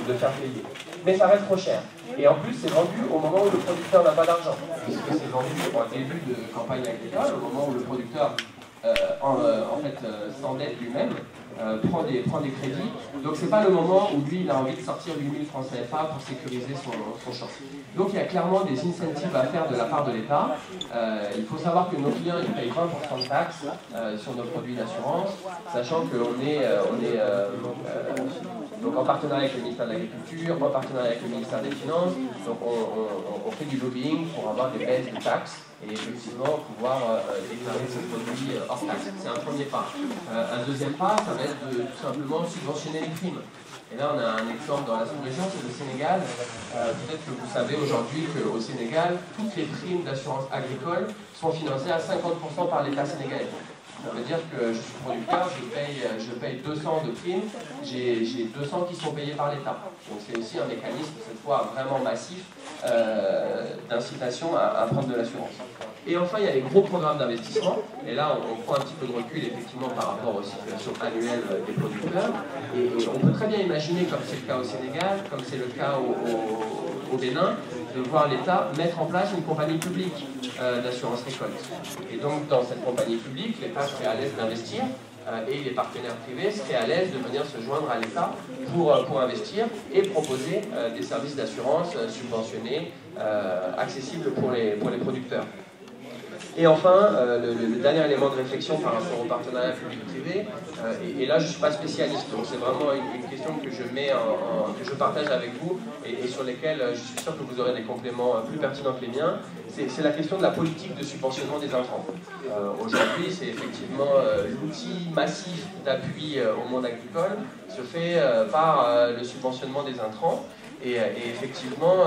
de faire payer. Mais ça reste trop cher. Et en plus, c'est vendu au moment où le producteur n'a pas d'argent, puisque c'est vendu au début de campagne agricole, au moment où le producteur s'endette lui-même, prend des crédits. Donc c'est pas le moment où lui il a envie de sortir 8 000 francs CFA pour sécuriser son champ. Donc il y a clairement des incentives à faire de la part de l'État. Il faut savoir que nos clients ils payent 20% de taxes sur nos produits d'assurance, sachant qu'on est donc en partenariat avec le ministère de l'Agriculture, en partenariat avec le ministère des Finances. Donc on fait du lobbying pour avoir des baisses de taxes et effectivement pouvoir déclarer ces produits hors taxe. C'est un premier pas. Un deuxième pas, ça va être de tout simplement subventionner les primes. Et là, on a un exemple dans la sous-région, c'est le Sénégal. Peut-être que vous savez aujourd'hui qu'au Sénégal, toutes les primes d'assurance agricole sont financées à 50% par l'État sénégalais. Ça veut dire que je suis producteur, je paye 200 de primes, j'ai 200 qui sont payés par l'État. Donc c'est aussi un mécanisme, cette fois vraiment massif, d'incitation à prendre de l'assurance. Et enfin, il y a les gros programmes d'investissement. Et là, on prend un petit peu de recul, effectivement, par rapport aux situations annuelles des producteurs. Et on peut très bien imaginer, comme c'est le cas au Sénégal, comme c'est le cas au Bénin, de voir l'État mettre en place une compagnie publique d'assurance récolte. Et donc, dans cette compagnie publique, l'État serait à l'aise d'investir et les partenaires privés seraient à l'aise de venir se joindre à l'État pour investir et proposer des services d'assurance subventionnés, accessibles pour les producteurs. Et enfin, le dernier élément de réflexion par rapport au partenariat public-privé, et là je ne suis pas spécialiste, donc c'est vraiment une question que je partage avec vous et sur lesquelles je suis sûr que vous aurez des compléments plus pertinents que les miens, c'est la question de la politique de subventionnement des intrants. Aujourd'hui, c'est effectivement l'outil massif d'appui au monde agricole se fait par le subventionnement des intrants. Et effectivement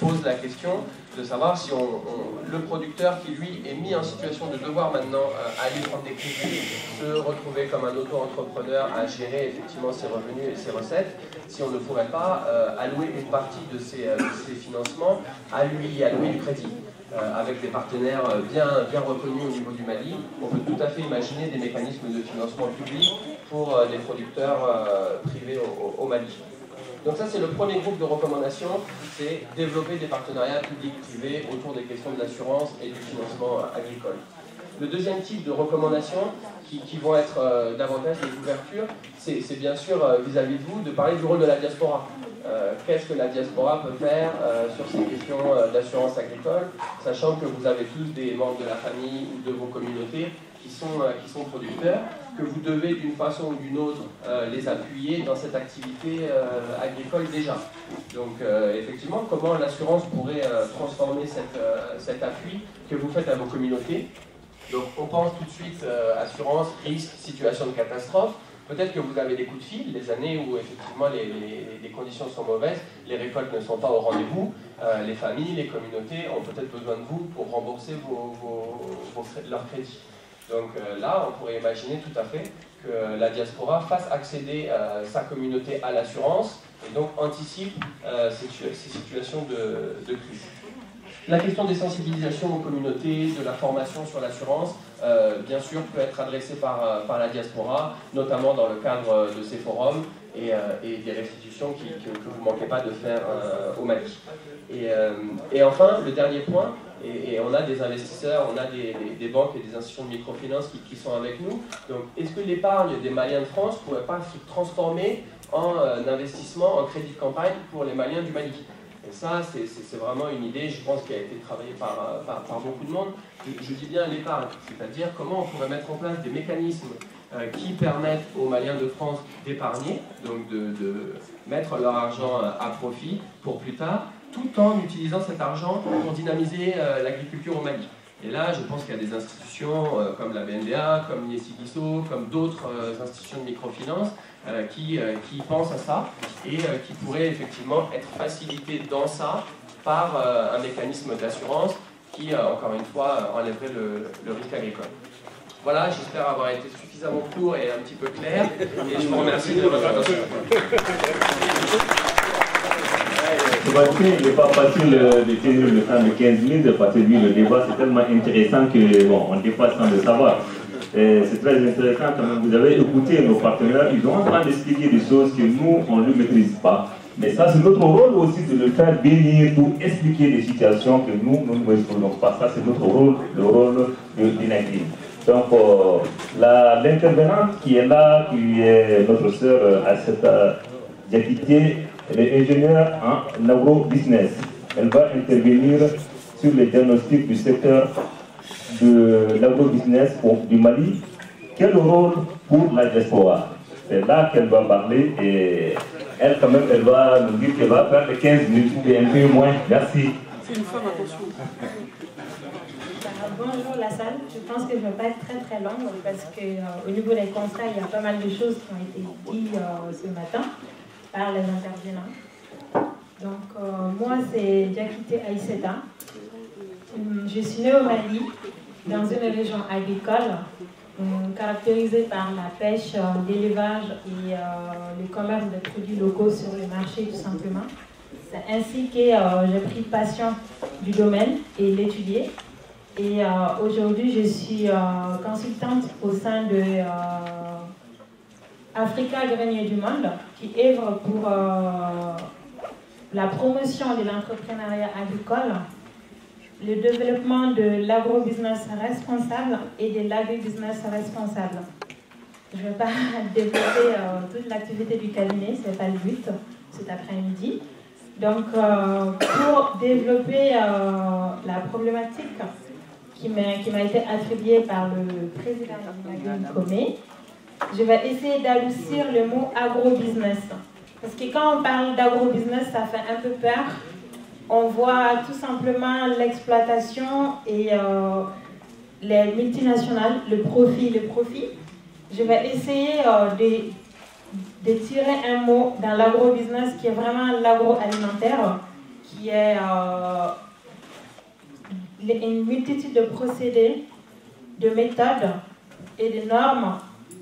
pose la question de savoir si le producteur qui lui est mis en situation de devoir maintenant aller prendre des crédits, se retrouver comme un auto-entrepreneur à gérer effectivement ses revenus et ses recettes, si on ne pourrait pas allouer une partie de ses financements à lui allouer du crédit. Avec des partenaires bien reconnus au niveau du Mali, on peut tout à fait imaginer des mécanismes de financement public pour des producteurs privés au Mali. Donc ça, c'est le premier groupe de recommandations, c'est développer des partenariats publics-privés autour des questions de l'assurance et du financement agricole. Le deuxième type de recommandations, qui vont être davantage des ouvertures, c'est bien sûr vis-à-vis de vous de parler du rôle de la diaspora. Qu'est-ce que la diaspora peut faire sur ces questions d'assurance agricole, sachant que vous avez tous des membres de la famille ou de vos communautés qui sont producteurs, que vous devez d'une façon ou d'une autre les appuyer dans cette activité agricole déjà. Donc effectivement, comment l'assurance pourrait transformer cet appui que vous faites à vos communautés. Donc on pense tout de suite assurance, risque, situation de catastrophe. Peut-être que vous avez des coups de fil, les années où effectivement les conditions sont mauvaises, les récoltes ne sont pas au rendez-vous, les familles, les communautés ont peut-être besoin de vous pour rembourser leurs crédits. Donc là, on pourrait imaginer tout à fait que la diaspora fasse accéder sa communauté à l'assurance et donc anticipe ces situations de crise. La question des sensibilisations aux communautés, de la formation sur l'assurance, bien sûr, peut être adressée par la diaspora, notamment dans le cadre de ces forums et des restitutions que vous ne manquez pas de faire au Mali. Et enfin, le dernier point, Et on a des investisseurs, on a des banques et des institutions de microfinance qui sont avec nous. Donc, est-ce que l'épargne des Maliens de France ne pourrait pas se transformer en investissement, en crédit de campagne pour les Maliens du Mali? Et ça, c'est vraiment une idée, je pense, qui a été travaillée par beaucoup de monde. Je dis bien l'épargne, c'est-à-dire comment on pourrait mettre en place des mécanismes qui permettent aux Maliens de France d'épargner, donc de mettre leur argent à profit pour plus tard, tout en utilisant cet argent pour dynamiser l'agriculture au Mali. Et là, je pense qu'il y a des institutions comme la BNDA, comme l'IESI-GISO, comme d'autres institutions de microfinance qui pensent à ça et qui pourraient effectivement être facilitées dans ça par un mécanisme d'assurance qui, encore une fois, enlèverait le risque agricole. Voilà, j'espère avoir été suffisamment court et un petit peu clair, et je vous remercie de votre attention. Sébastien, il n'est pas facile de tenir le temps de 15 minutes parce que lui, le débat, c'est tellement intéressant que, bon, on dépasse sans le savoir. C'est très intéressant quand même. Vous avez écouté nos partenaires, ils sont en train d'expliquer des choses que nous, on ne maîtrise pas. Mais ça, c'est notre rôle aussi de le faire bénir pour expliquer des situations que nous ne maîtrisons pas. Ça, c'est notre rôle, le rôle de l'INAGRI. Donc, l'intervenante qui est là, qui est notre sœur Asseta Diakité, elle est ingénieure en agro-business. Elle va intervenir sur les diagnostics du secteur de l'agro-business du Mali. Quel rôle pour la diaspora? C'est là qu'elle va parler et elle, quand même, elle va nous dire qu'elle va faire les 15 minutes et un peu moins. Merci. C'est une femme, attention. Bonjour la salle, je pense que je ne vais pas être très longue parce qu'au niveau des constats, il y a pas mal de choses qui ont été dites ce matin par les intervenants. Donc moi c'est Diakité Aïsseta. Je suis née au Mali, dans une région agricole caractérisée par la pêche, l'élevage et le commerce de produits locaux sur le marché tout simplement. C'est ainsi que j'ai pris passion du domaine et l'étudier. Et aujourd'hui, je suis consultante au sein de Africa Grenier du Monde, qui œuvre pour la promotion de l'entrepreneuriat agricole, le développement de l'agro-business responsable et de l'agri-business responsable. Je ne vais pas développer toute l'activité du cabinet, ce n'est pas le but cet après-midi. Donc, pour développer la problématique qui m'a été attribuée par le président Maguen Comé, je vais essayer d'adoucir le mot agro-business. Parce que quand on parle d'agro-business, ça fait un peu peur. On voit tout simplement l'exploitation et les multinationales, le profit. Je vais essayer de tirer un mot dans l'agro-business qui est vraiment l'agroalimentaire, qui est une multitude de procédés, de méthodes et de normes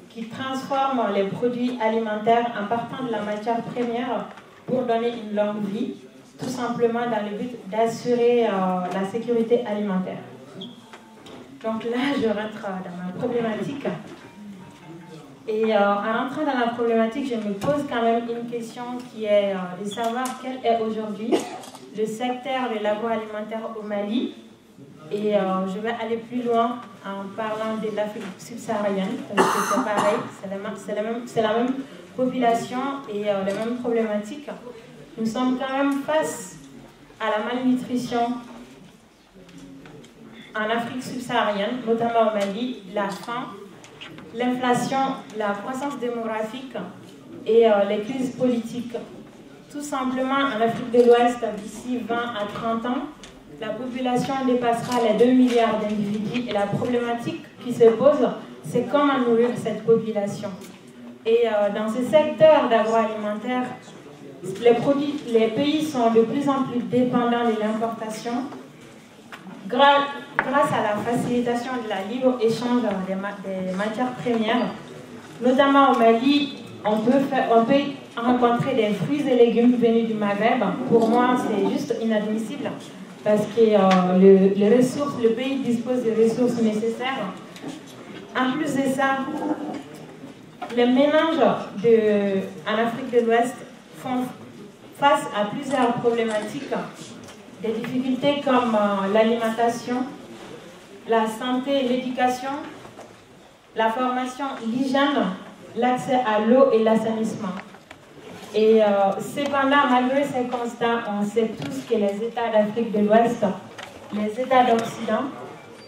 qui transforment les produits alimentaires en partant de la matière première pour donner une longue vie, tout simplement dans le but d'assurer la sécurité alimentaire. Donc là, je rentre dans ma problématique. Et en rentrant dans la problématique, je me pose quand même une question qui est de savoir quel est aujourd'hui le secteur de l'agroalimentaire au Mali. Et je vais aller plus loin en parlant de l'Afrique subsaharienne, parce que c'est pareil, c'est la même population et les mêmes problématiques. Nous sommes quand même face à la malnutrition en Afrique subsaharienne, notamment au Mali, la faim, l'inflation, la croissance démographique et les crises politiques. Tout simplement, en Afrique de l'Ouest, d'ici 20 à 30 ans, la population dépassera les 2 milliards d'individus et la problématique qui se pose, c'est comment nourrir cette population. Et dans ce secteur d'agroalimentaire, les pays sont de plus en plus dépendants de l'importation. Grâce à la facilitation de la libre-échange des matières premières, notamment au Mali, on peut rencontrer des fruits et légumes venus du Maghreb. Pour moi, c'est juste inadmissible parce que le pays dispose des ressources nécessaires. En plus de ça, les ménages en Afrique de l'Ouest font face à plusieurs problématiques des difficultés comme l'alimentation, la santé, l'éducation, la formation, l'hygiène, l'accès à l'eau et l'assainissement. Et cependant, malgré ces constats, on sait tous que les États d'Afrique de l'Ouest, les États d'Occident,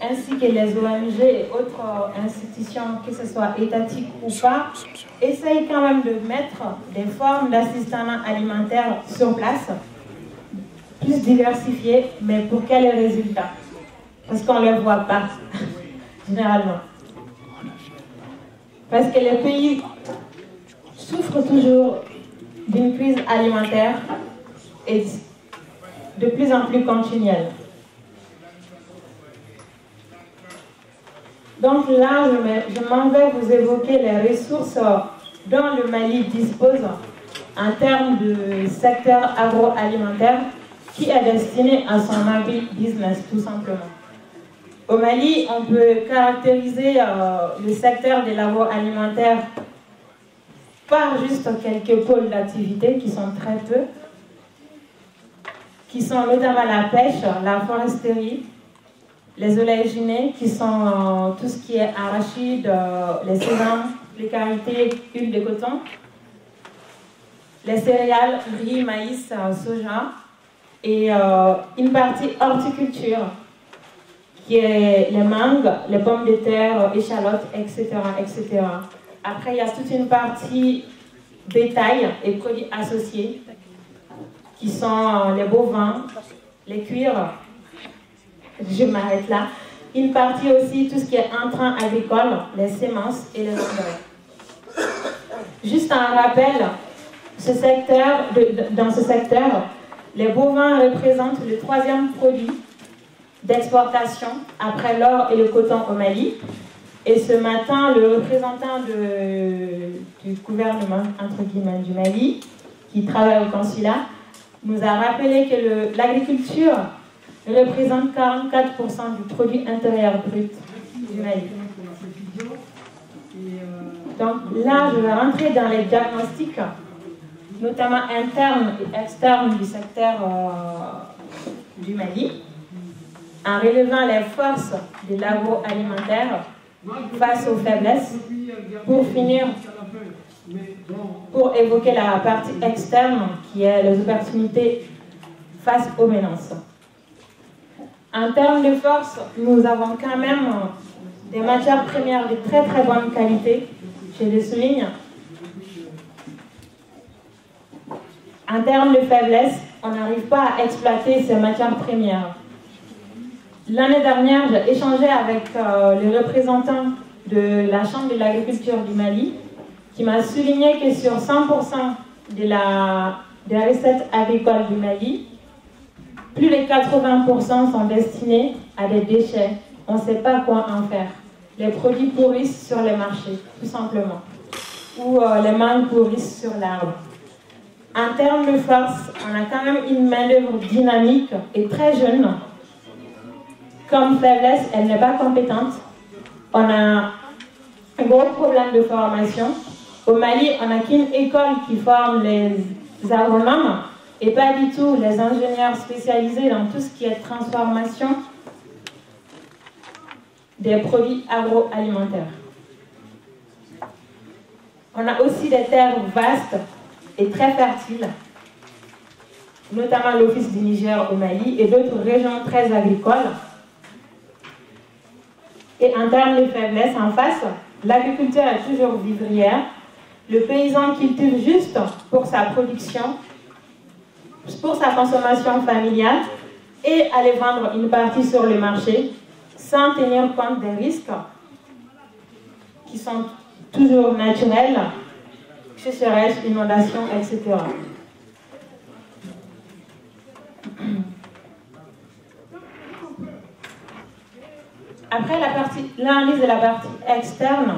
ainsi que les ONG et autres institutions, que ce soit étatiques ou pas, essayent quand même de mettre des formes d'assistanat alimentaire sur place, plus diversifiées, mais pour quels résultats? Parce qu'on ne les voit pas, généralement. Parce que les pays souffrent toujours d'une crise alimentaire et de plus en plus continuelle. Donc là, je m'en vais vous évoquer les ressources dont le Mali dispose en termes de secteur agroalimentaire qui est destiné à son agri-business, tout simplement. Au Mali, on peut caractériser le secteur de l'agroalimentaire par juste quelques pôles d'activité qui sont très peu, qui sont notamment la pêche, la foresterie, les oléagineux qui sont tout ce qui est arachide, les sésames, les karité, huile de coton, les céréales, riz, maïs, soja, et une partie horticulture qui est les mangues, les pommes de terre, échalotes, etc., etc. Après, il y a toute une partie bétail et produits associés qui sont les bovins, les cuirs. Je m'arrête là. Une partie aussi, tout ce qui est intrants agricoles, les semences et les engrais. Juste un rappel, dans ce secteur, les bovins représentent le 3e produit d'exportation après l'or et le coton au Mali. Et ce matin, le représentant du gouvernement, entre guillemets, du Mali, qui travaille au consulat, nous a rappelé que l'agriculture représente 44% du produit intérieur brut du Mali. Donc là, je vais rentrer dans les diagnostics, notamment internes et externes du secteur du Mali, en relevant les forces de l'agroalimentaire face aux faiblesses, pour finir, pour évoquer la partie externe qui est les opportunités face aux menaces. En termes de force, nous avons quand même des matières premières de très très bonne qualité, je le souligne. En termes de faiblesse, on n'arrive pas à exploiter ces matières premières. L'année dernière, j'ai échangé avec le représentant de la Chambre de l'agriculture du Mali, qui m'a souligné que sur 100% des recettes agricoles du Mali, plus de 80% sont destinés à des déchets. On ne sait pas quoi en faire. Les produits pourrissent sur les marchés, tout simplement. Ou les mangues pourrissent sur l'arbre. En termes de force, on a quand même une main-d'œuvre dynamique et très jeune. Comme faiblesse, elle n'est pas compétente. On a un gros problème de formation. Au Mali, on n'a qu'une école qui forme les agronomes et pas du tout les ingénieurs spécialisés dans tout ce qui est transformation des produits agroalimentaires. On a aussi des terres vastes et très fertiles, notamment l'Office du Niger au Mali et d'autres régions très agricoles. Et en termes de faiblesse, en face, l'agriculture est toujours vivrière. Le paysan cultive juste pour sa production, pour sa consommation familiale et aller vendre une partie sur le marché sans tenir compte des risques qui sont toujours naturels, sécheresse, inondation, etc. Après l'analyse de la partie externe,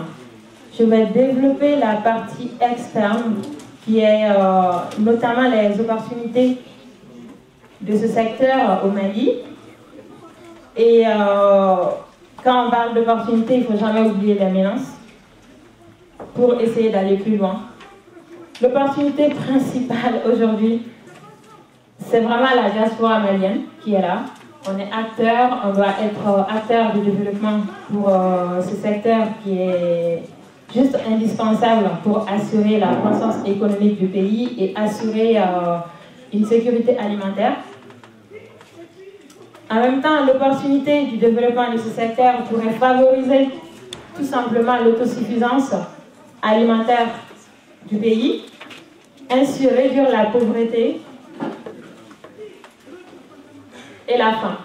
je vais développer la partie externe qui est notamment les opportunités de ce secteur au Mali. Et quand on parle d'opportunités, il ne faut jamais oublier les menaces pour essayer d'aller plus loin. L'opportunité principale aujourd'hui, c'est vraiment la diaspora malienne qui est là. On est acteur, on doit être acteur du développement pour ce secteur qui est juste indispensable pour assurer la croissance économique du pays et assurer une sécurité alimentaire. En même temps, l'opportunité du développement de ce secteur pourrait favoriser tout simplement l'autosuffisance alimentaire du pays, ainsi réduire la pauvreté et la faim.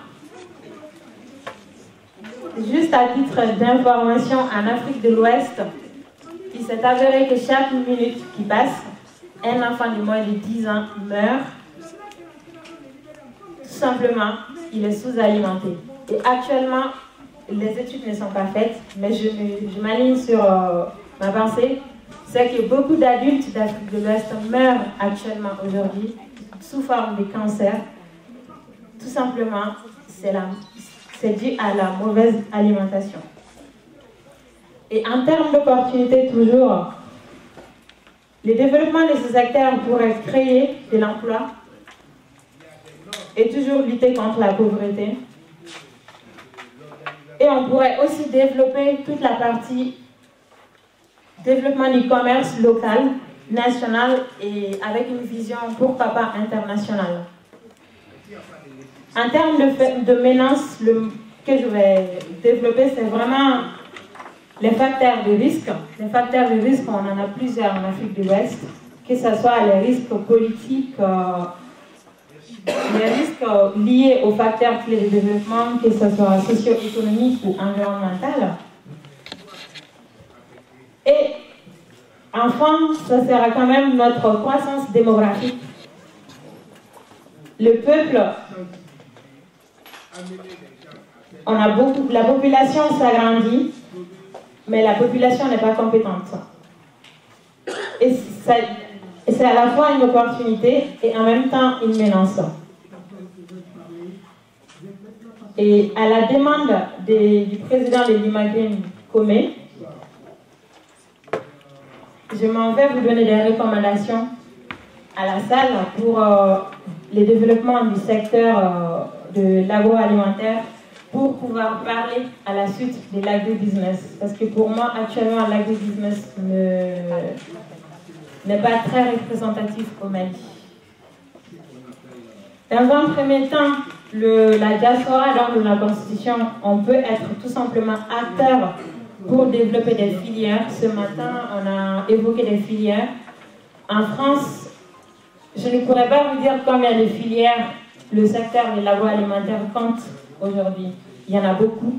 Juste à titre d'information, en Afrique de l'Ouest, il s'est avéré que chaque minute qui passe, un enfant de moins de 10 ans meurt. Tout simplement, il est sous-alimenté. Et actuellement, les études ne sont pas faites, mais je m'aligne sur ma pensée. C'est que beaucoup d'adultes d'Afrique de l'Ouest meurent actuellement aujourd'hui sous forme de cancer. Tout simplement, c'est dû à la mauvaise alimentation. Et en termes d'opportunités, toujours, le développement de ce secteur pourrait créer de l'emploi et toujours lutter contre la pauvreté. Et on pourrait aussi développer toute la partie développement du commerce local, national et avec une vision, pourquoi pas, internationale. En termes de menaces, que je vais développer, c'est vraiment les facteurs de risque. Les facteurs de risque, on en a plusieurs en Afrique de l'Ouest, que ce soit les risques politiques, les risques liés aux facteurs clés de développement, que ce soit socio-économique ou environnemental. Et enfin, ça sera quand même notre croissance démographique. Le peuple, la population s'agrandit, mais la population n'est pas compétente. Et c'est à la fois une opportunité et en même temps une menace. Et à la demande du président de l'Imagine, Comé, je m'en vais vous donner des recommandations à la salle pour le développement du secteur de l'agroalimentaire pour pouvoir parler à la suite de l'agribusiness. Parce que pour moi, actuellement, l'agribusiness n'est pas très représentatif au Mali. Dans un premier temps, la diaspora, lors de la Constitution, on peut être tout simplement acteur pour développer des filières. Ce matin, on a évoqué des filières. En France, je ne pourrais pas vous dire combien de filières le secteur de l'agroalimentaire compte aujourd'hui. Il y en a beaucoup.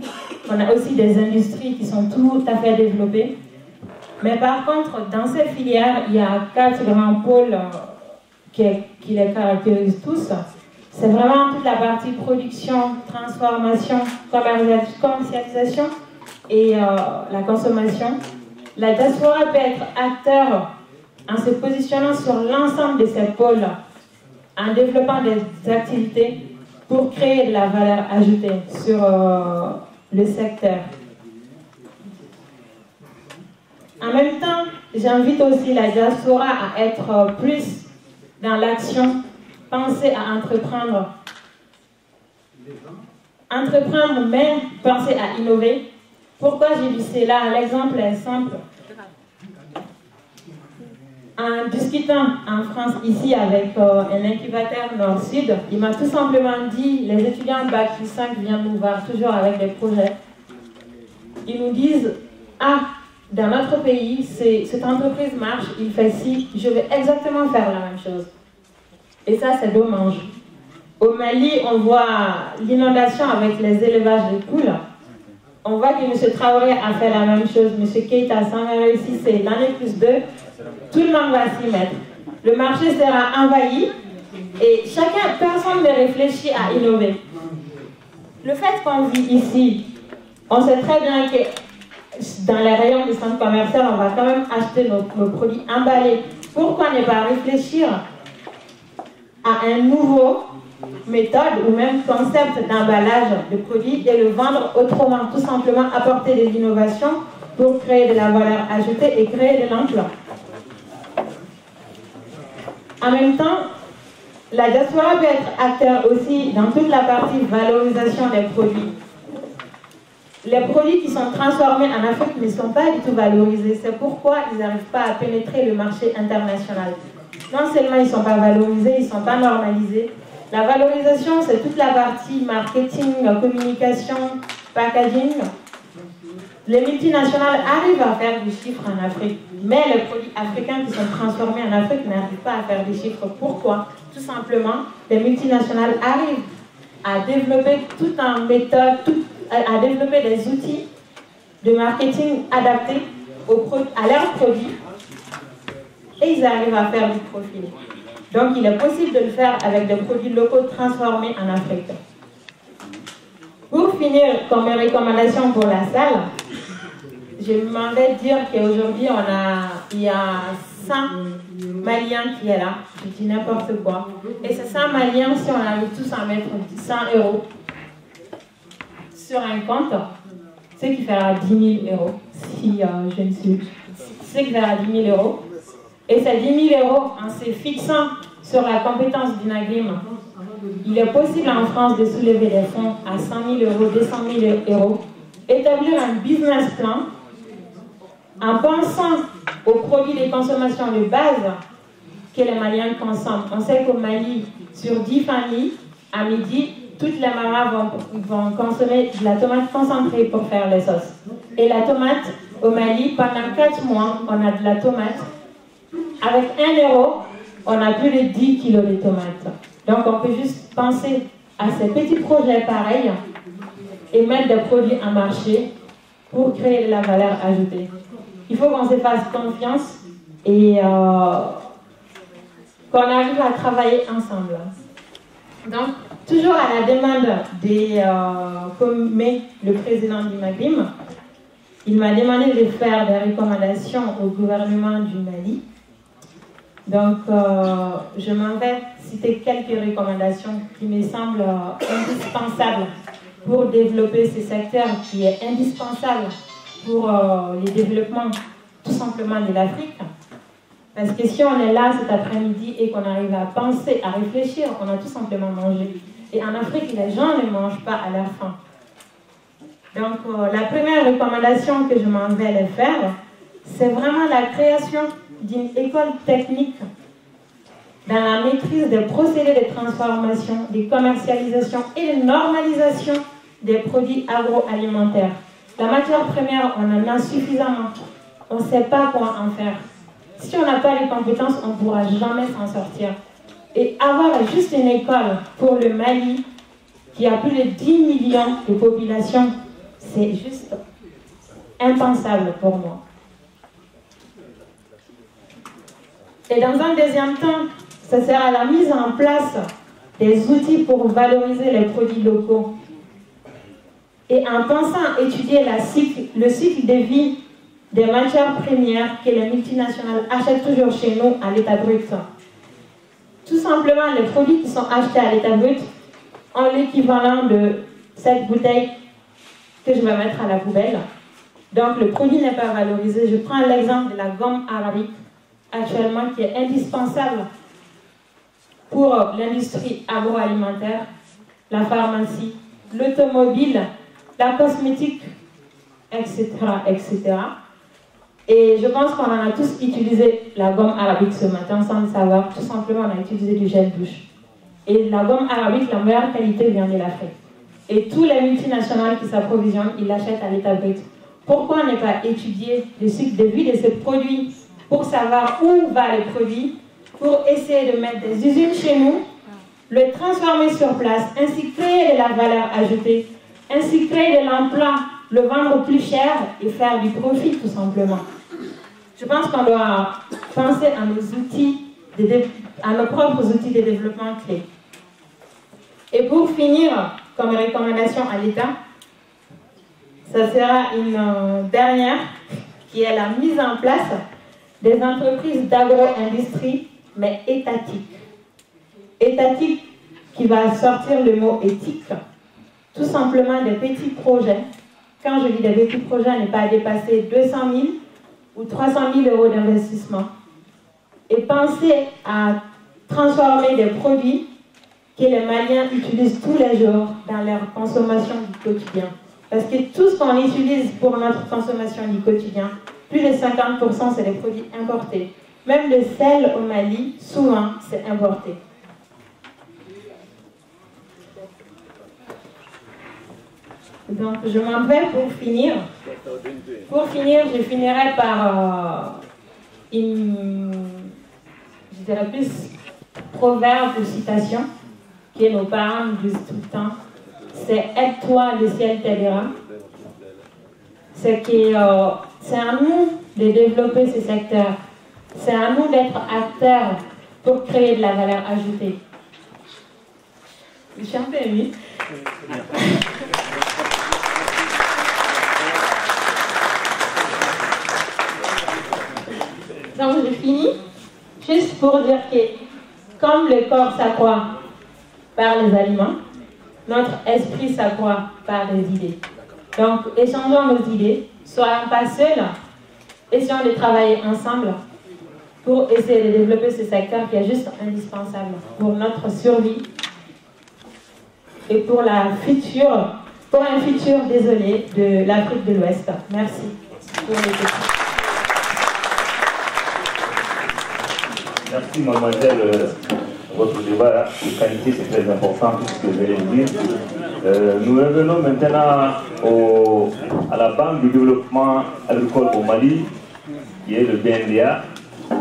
On a aussi des industries qui sont tout à fait développées. Mais par contre, dans ces filières, il y a 4 grands pôles qui les caractérisent tous. C'est vraiment toute la partie production, transformation, commercialisation et la consommation. La diaspora peut être acteur en se positionnant sur l'ensemble de ces pôles, en développant des activités pour créer de la valeur ajoutée sur le secteur. En même temps, j'invite aussi la diaspora à être plus dans l'action, penser à entreprendre. Entreprendre, mais penser à innover. Pourquoi j'ai dit cela? L'exemple est simple. En discutant en France, ici, avec un incubateur Nord-Sud, il m'a tout simplement dit, les étudiants Bac plus 5 viennent nous voir toujours avec des projets. Ils nous disent, ah, dans notre pays, cette entreprise marche, il fait ci, je vais exactement faire la même chose. Et ça, c'est dommage. Au Mali, on voit l'inondation avec les élevages de poules. On voit que M. Traoré a fait la même chose. M. Keïta s'en a réussi, c'est l'année plus 2. Tout le monde va s'y mettre. Le marché sera envahi et personne ne réfléchit à innover. Le fait qu'on vit ici, on sait très bien que dans les rayons du centre commercial, on va quand même acheter nos produits emballés. Pourquoi ne pas réfléchir à une nouvelle méthode ou même concept d'emballage de produits et le vendre autrement, tout simplement apporter de l'innovation pour créer de la valeur ajoutée et créer de l'emploi. En même temps, La diaspora peut être acteur aussi dans toute la partie valorisation des produits. Les produits qui sont transformés en Afrique ne sont pas du tout valorisés. C'est pourquoi ils n'arrivent pas à pénétrer le marché international. Non seulement ils ne sont pas valorisés, ils ne sont pas normalisés. La valorisation, c'est toute la partie marketing, communication, packaging. Les multinationales arrivent à faire des chiffres en Afrique, mais les produits africains qui sont transformés en Afrique n'arrivent pas à faire des chiffres. Pourquoi? Tout simplement, les multinationales arrivent à développer toute une méthode, à développer des outils de marketing adaptés à leurs produits, et ils arrivent à faire du profit. Donc il est possible de le faire avec des produits locaux transformés en Afrique. Pour finir, comme recommandation pour la salle, je m'en vais dire qu'aujourd'hui il y a 100 Maliens qui est là, je dis n'importe quoi. Et ces 100 Maliens, si on arrive tous à mettre 100 € sur un compte, ce qui fera 10 000 €, si je ne suis, ce qui fera 10 000 €. Et ces 10 000 € en se fixant sur la compétence d'Unagrim, il est possible en France de soulever des fonds à 100 000 €, 200 000 €, établir un business plan en pensant aux produits de consommation de base que les Maliens consomment. On sait qu'au Mali, sur 10 familles, à midi, toutes les mamans vont consommer de la tomate concentrée pour faire les sauces. Et la tomate, au Mali, pendant 4 mois, on a de la tomate. Avec 1 €, on a plus de 10 kilos de tomates. Donc on peut juste penser à ces petits projets pareils et mettre des produits en marché pour créer de la valeur ajoutée. Il faut qu'on se fasse confiance et qu'on arrive à travailler ensemble. Donc, toujours à la demande comme le président du Maghreb, il m'a demandé de faire des recommandations au gouvernement du Mali. Donc, je m'en vais citer quelques recommandations qui me semblent indispensables pour développer ce secteur qui est indispensable pour le développement tout simplement de l'Afrique. Parce que si on est là cet après-midi et qu'on arrive à penser, à réfléchir, on a tout simplement mangé. Et en Afrique, les gens ne mangent pas à leur faim. Donc, la première recommandation que je m'en vais faire, c'est vraiment la création d'une école technique dans la maîtrise des procédés de transformation, de commercialisation et de normalisation des produits agroalimentaires. La matière première, on en a suffisamment. On ne sait pas quoi en faire. Si on n'a pas les compétences, on ne pourra jamais s'en sortir. Et avoir juste une école pour le Mali, qui a plus de 10 millions de population, c'est juste impensable pour moi. Et dans un deuxième temps, ce sera la mise en place des outils pour valoriser les produits locaux. Et en pensant à étudier le cycle de vie des matières premières que les multinationales achètent toujours chez nous à l'état brut. Tout simplement, les produits qui sont achetés à l'état brut ont l'équivalent de cette bouteille que je vais mettre à la poubelle. Donc le produit n'est pas valorisé. Je prends l'exemple de la gomme arabique actuellement qui est indispensable pour l'industrie agroalimentaire, la pharmacie, l'automobile, la cosmétique, etc., etc. Et je pense qu'on en a tous utilisé la gomme arabique ce matin sans le savoir. Tout simplement, on a utilisé du gel douche. Et la gomme arabique, la meilleure qualité vient de l'Afrique. Et tous les multinationales qui s'approvisionnent, ils l'achètent à l'état brut. Pourquoi ne pas étudier le cycle de vie de ces produits pour savoir où va le produit, pour essayer de mettre des usines chez nous, le transformer sur place, ainsi créer de la valeur ajoutée, ainsi créer de l'emploi, le vendre plus cher et faire du profit tout simplement. Je pense qu'on doit penser à nos outils, à nos propres outils de développement clés. Et pour finir, comme recommandation à l'État, ça sera une dernière qui est la mise en place des entreprises d'agro-industrie, mais étatiques. Étatique qui va sortir le mot éthique, tout simplement des petits projets. Quand je dis des petits projets, ne pas dépasser 200 000 ou 300 000 € d'investissement. Et penser à transformer des produits que les Maliens utilisent tous les jours dans leur consommation du quotidien. Parce que tout ce qu'on utilise pour notre consommation du quotidien, plus de 50% c'est des produits importés. Même le sel au Mali, souvent, c'est importé. Donc, je m'en vais pour finir. Pour finir, je finirai par une, je dirais plus, proverbe ou citation que nos parents nous disent tout le temps. C'est « Aide-toi, le ciel t'aidera ». C'est à nous de développer ce secteur. C'est à nous d'être acteurs pour créer de la valeur ajoutée. Je suis un peu émue. Donc je finis juste pour dire que comme le corps s'accroît par les aliments, notre esprit s'accroît par les idées. Donc échangeons nos idées, soyons pas seuls, essayons de travailler ensemble pour essayer de développer ce secteur qui est juste indispensable pour notre survie et pour un futur désolé de l'Afrique de l'Ouest. Merci pour l'écoute. Merci mademoiselle, votre débat de qualité c'est très important, tout ce que vous allez vous dire. Nous revenons maintenant à la Banque de développement agricole au Mali, qui est le BNDA.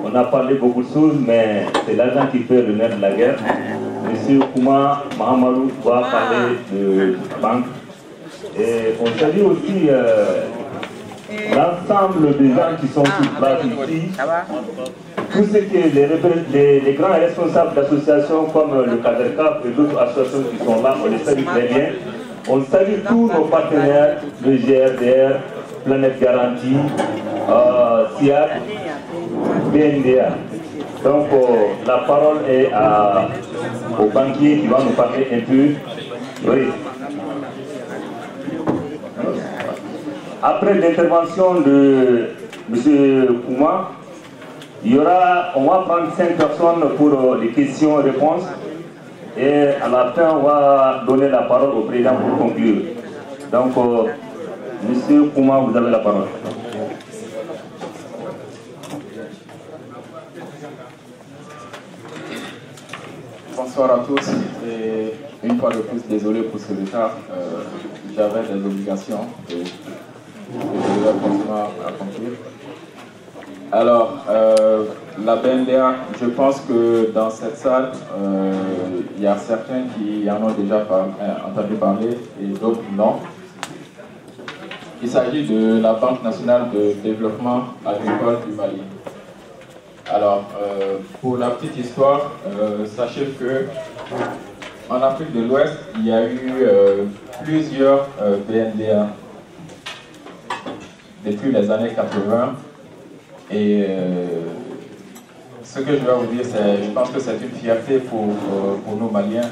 On a parlé beaucoup de choses, mais c'est l'argent qui fait le nerf de la guerre. Monsieur Kouma Mahamadou va parler de banque. Et on salue aussi l'ensemble des gens qui sont sur place ici. Tous ceux que les grands responsables d'associations comme le CADERCAP et d'autres associations qui sont là, on les salue très bien. On salue tous nos partenaires, le GRDR, Planète Garantie, SIAC, BNDA. Donc la parole est au banquier qui va nous parler un peu. Oui. Après l'intervention de M. Kouma, on va prendre 5 personnes pour les questions-réponses et à la fin on va donner la parole au président pour conclure. Donc, M. Kouma, vous avez la parole. Bonsoir à tous et une fois de plus désolé pour ce retard, j'avais des obligations et je devais continuer à accomplir. Alors, la BNDA, je pense que dans cette salle, il y a certains qui en ont déjà entendu parler et d'autres non. Il s'agit de la Banque nationale de développement agricole du Mali. Alors, pour la petite histoire, sachez que en Afrique de l'Ouest, il y a eu plusieurs BNDA depuis les années 80. Et ce que je vais vous dire, je pense que c'est une fierté pour nos Maliens.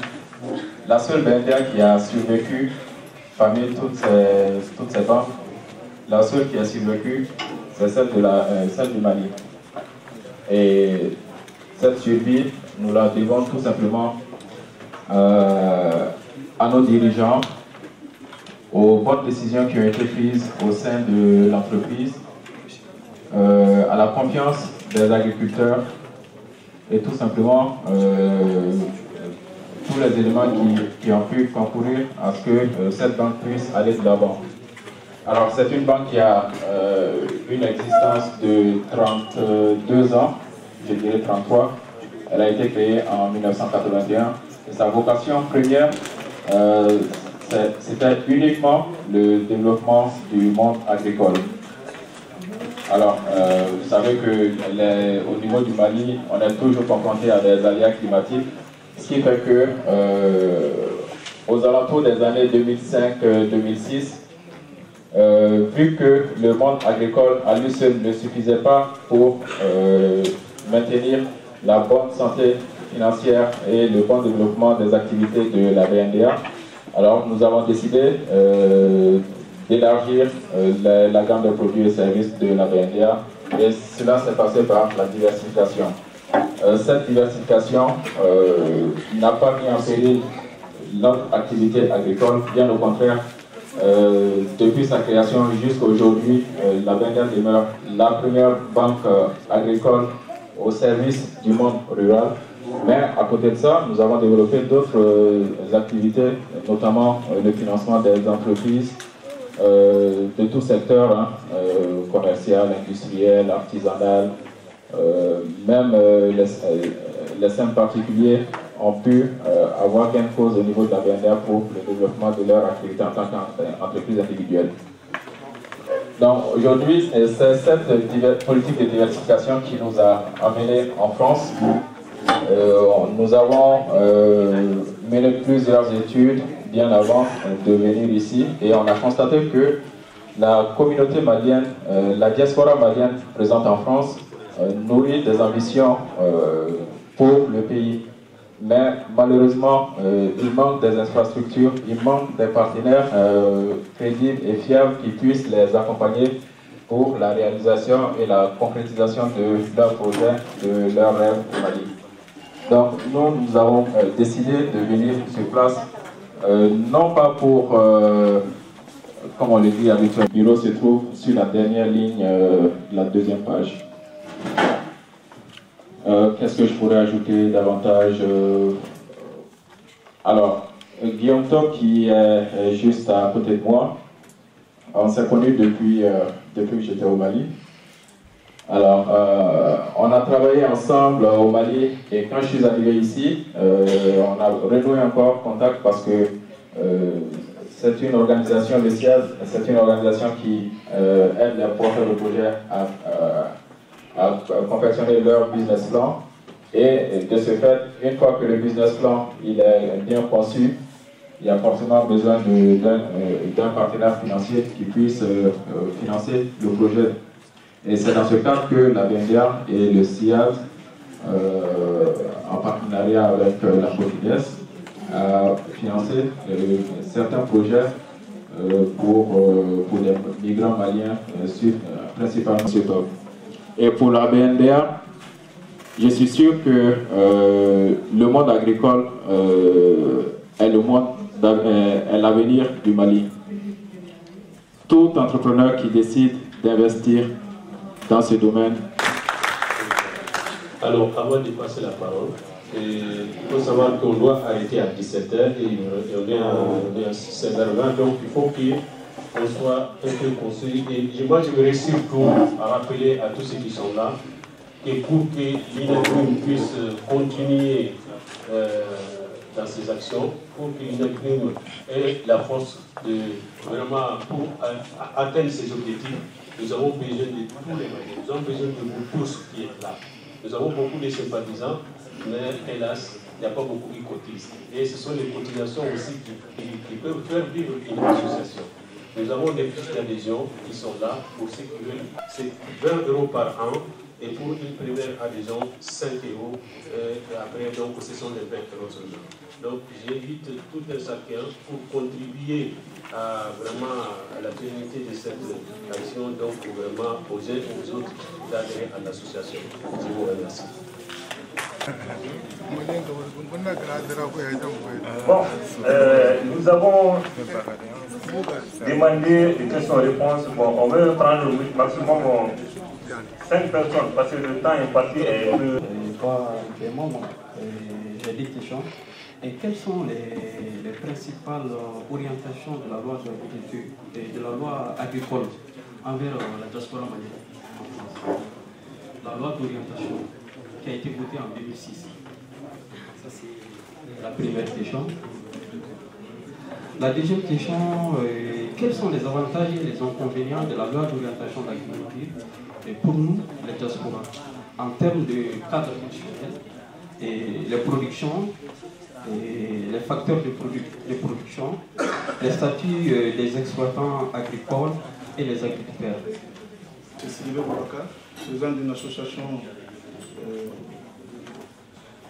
La seule BNDA qui a survécu parmi toutes ces banques, la seule qui a survécu, c'est celle du Mali. Et cette survie, nous la devons tout simplement à nos dirigeants, aux bonnes décisions qui ont été prises au sein de l'entreprise, à la confiance des agriculteurs et tout simplement tous les éléments qui ont pu concourir à ce que cette banque puisse aller de l'avant. Alors c'est une banque qui a une existence de 32 ans, je dirais 33. Elle a été créée en 1981 et sa vocation première c'était uniquement le développement du monde agricole. Alors, vous savez qu'au niveau du Mali, on est toujours confronté à des aléas climatiques, ce qui fait que aux alentours des années 2005-2006, vu que le monde agricole à lui seul ne suffisait pas pour maintenir la bonne santé financière et le bon développement des activités de la BNDA, alors nous avons décidé d'élargir la gamme de produits et services de la BNDA et cela s'est passé par la diversification. cette diversification n'a pas mis en péril notre activité agricole, bien au contraire. Depuis sa création jusqu'à aujourd'hui, la BNDER demeure la première banque agricole au service du monde rural. Mais à côté de ça, nous avons développé d'autres activités, notamment le financement des entreprises de tout secteur, hein, commercial, industriel, artisanal. Même les simples particuliers ont pu avoir gain de cause au niveau de la BNDER pour le développement de leur activité en tant qu'entreprise individuelle. Donc aujourd'hui, c'est cette politique de diversification qui nous a amenés en France. Nous avons mené plusieurs études bien avant de venir ici et on a constaté que la communauté malienne, la diaspora malienne présente en France nourrit des ambitions pour le pays. Mais malheureusement, il manque des infrastructures, il manque des partenaires crédibles et fiables qui puissent les accompagner pour la réalisation et la concrétisation de leurs projets, de leurs rêves au Mali. Donc nous avons décidé de venir sur place, non pas pour, comme on le dit avec le bureau, se trouve sur la dernière ligne de la deuxième page. Qu'est-ce que je pourrais ajouter davantage? Alors, Guillaume Top, qui est juste à côté de moi, on s'est connus depuis que j'étais au Mali. Alors, on a travaillé ensemble au Mali et quand je suis arrivé ici, on a renoué encore contact parce que c'est une organisation, le CIAZ, c'est une organisation qui aide les porteurs de projets à confectionner leur business plan. Et de ce fait, une fois que le business plan il est bien conçu, il y a forcément besoin d'un partenaire financier qui puisse financer le projet. Et c'est dans ce cadre que la BNDER et le CIAZ, en partenariat avec la COFIDES, a financé certains projets pour des migrants maliens, principalement sur Top. Et pour la BNDER, je suis sûr que le monde agricole est l'avenir du Mali. Tout entrepreneur qui décide d'investir dans ce domaine. Alors, avant de passer la parole, il faut savoir qu'on doit arrêter à 17h et on est à 16h20, donc il faut qu'on soit un peu construit. Et moi, je voudrais surtout rappeler à tous ceux qui sont là que pour que l'INACRIM puisse continuer dans ses actions, pour que l'INACRIM ait la force de vraiment pour atteindre ses objectifs, nous avons besoin de tous les Maliens, nous avons besoin de vous tous qui êtes là. Nous avons beaucoup de sympathisants, mais hélas, il n'y a pas beaucoup qui cotisent. Et ce sont les cotisations aussi qui peuvent faire vivre une association. Nous avons des fiches d'adhésion qui sont là pour ceux qui veulent. C'est 20 € par an et pour une première adhésion, 5 €. Et après, donc, ce sont les 20 € seulement. Donc, j'invite tout un chacun pour contribuer vraiment à la pérennité de cette action, donc vraiment aux uns et aux autres d'adhérer à l'association. Je vous remercie. Bon, nous avons demandé des questions-réponses. Bon, on veut prendre le maximum 5 personnes parce que le temps imparti est peu. J'ai des questions. Et quelles sont les principales orientations de la loi de la loi agricole envers la diaspora malienne en France? La loi d'orientation qui a été votée en 2006. Ça, c'est la première question. La deuxième question, quels sont les avantages et les inconvénients de la loi d'orientation de l'agriculture pour nous, les diasporas, en termes de cadre fonctionnel et les productions, et les facteurs de production, les statuts des exploitants agricoles et les agriculteurs. Je suis Sylvain Boubacar, président d'une association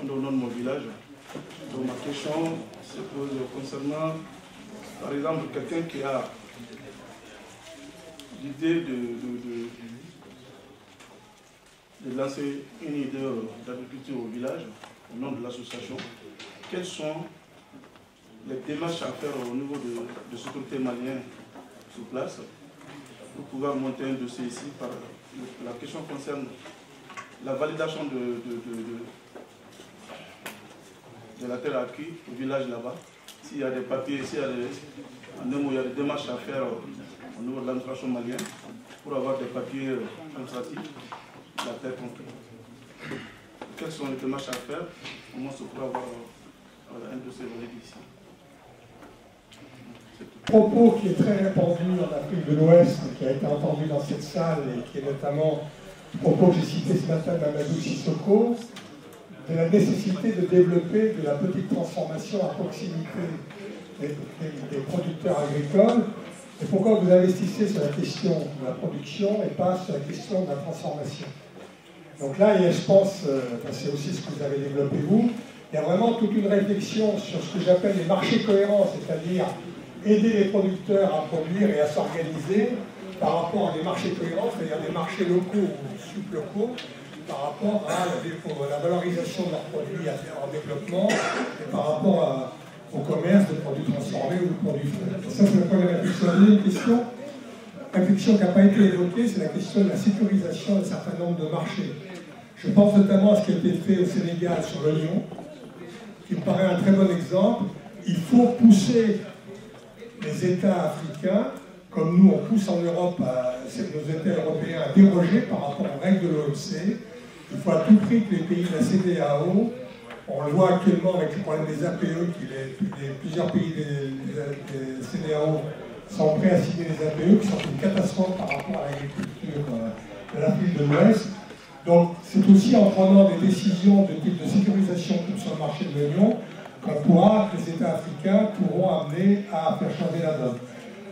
au nom de mon village. Donc ma question se pose concernant, par exemple, quelqu'un qui a de lancer une idée d'agriculture au village, au nom de l'association. Quelles sont les démarches à faire au niveau de ce comité malien sur place pour pouvoir monter un dossier ici? La question concerne la validation de la terre acquise au village là-bas. S'il y a des papiers, s'il y a des démarches à faire au niveau de l'administration malienne pour avoir des papiers administratifs, la terre comprise. Quelles sont les démarches à faire? Comment se pourra avoir un dossier validé ici? Propos qui est très répandu en Afrique de l'Ouest, qui a été entendu dans cette salle et qui est notamment le propos que j'ai cité ce matin d'Amadou Sissoko, de la nécessité de développer de la petite transformation à proximité des producteurs agricoles. Et pourquoi vous investissez sur la question de la production et pas sur la question de la transformation? Donc là, je pense, c'est aussi ce que vous avez développé vous, il y a vraiment toute une réflexion sur ce que j'appelle les marchés cohérents, c'est-à-dire aider les producteurs à produire et à s'organiser par rapport à des marchés cohérents, c'est-à-dire des marchés locaux ou sublocaux, par rapport à la valorisation de leurs produits en développement et par rapport au commerce de produits transformés ou de produits frais. Ça, c'est la première réflexion. La deuxième question, réflexion qui n'a pas été évoquée, c'est la question de la sécurisation d'un certain nombre de marchés. Je pense notamment à ce qui a été fait au Sénégal sur l'oignon, qui me paraît un très bon exemple. Il faut pousser les États africains, comme nous on pousse en Europe nos États européens à déroger par rapport aux règles de l'OMC. Il faut à tout prix que les pays de la CEDEAO, on le voit actuellement avec le problème des APE, plusieurs pays des CEDEAO sont prêts à signer les APE, qui sont une catastrophe par rapport à l'agriculture de l'Afrique de l'Ouest. Donc c'est aussi en prenant des décisions de type de sécurisation comme sur le marché de l'oignon qu'on pourra, que les États africains pourront amener à faire changer la donne.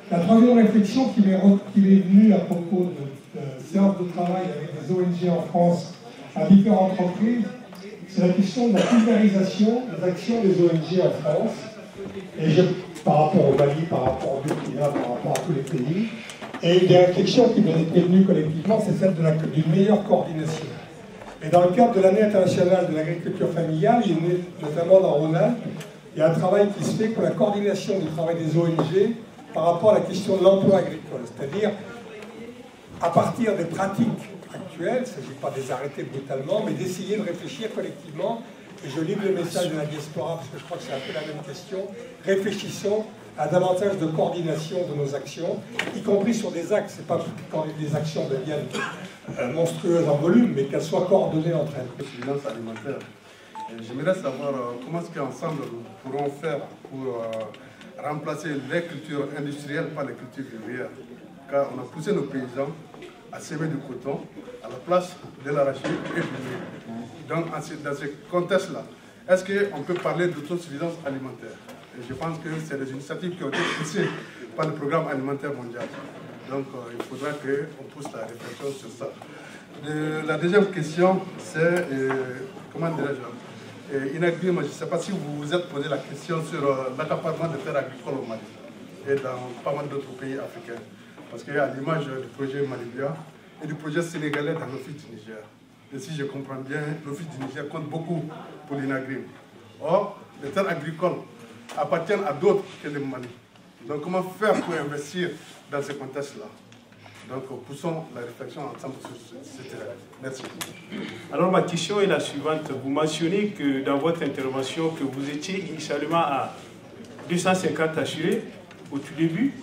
La troisième réflexion qui m'est venue à propos de séances de travail avec des ONG en France à différentes reprises, c'est la question de la pulvérisation des actions des ONG en France, et par rapport au Mali, par rapport au Burkina, par rapport à tous les pays. Et des réflexions qui m'ont été venues collectivement, c'est celle d'une meilleure coordination. Et dans le cadre de l'année internationale de l'agriculture familiale, notamment dans Rhône-Alpes, il y a un travail qui se fait pour la coordination du travail des ONG par rapport à la question de l'emploi agricole. C'est-à-dire, à partir des pratiques actuelles, il ne s'agit pas de les arrêter brutalement, mais d'essayer de réfléchir collectivement. Et je livre le message de la diaspora, parce que je crois que c'est un peu la même question. Réfléchissons à davantage de coordination de nos actions, y compris sur des axes. Ce n'est pas des actions deviennent monstrueuses en volume, mais qu'elles soient coordonnées entre elles. Finance alimentaire. J'aimerais savoir comment est-ce qu'ensemble nous pourrons faire pour remplacer les cultures industrielles par les cultures vivrières. Car on a poussé nos paysans à semer du coton à la place de l'arachide et du blé. Donc dans ce contexte-là, est-ce qu'on peut parler d'autosuffisance alimentaire? Et je pense que c'est des initiatives qui ont été poussées par le programme alimentaire mondial. Donc il faudra qu'on pousse la réflexion sur ça. La deuxième question, c'est, comment dirais-je, Inagrim, je ne sais pas si vous vous êtes posé la question sur l'accaparement des terres agricoles au Mali et dans pas mal d'autres pays africains. Parce qu'il y a l'image du projet malibien et du projet sénégalais dans l'Office du Niger. Et si je comprends bien, l'Office du Niger compte beaucoup pour l'Inagrim. Or, les terres agricoles appartiennent à d'autres que le Mali. Donc comment faire pour investir dans ce contexte-là? Donc poussons la réflexion ensemble sur ce terrain. Merci. Alors ma question est la suivante. Vous mentionnez que dans votre intervention que vous étiez initialement à 250 assurés au tout début,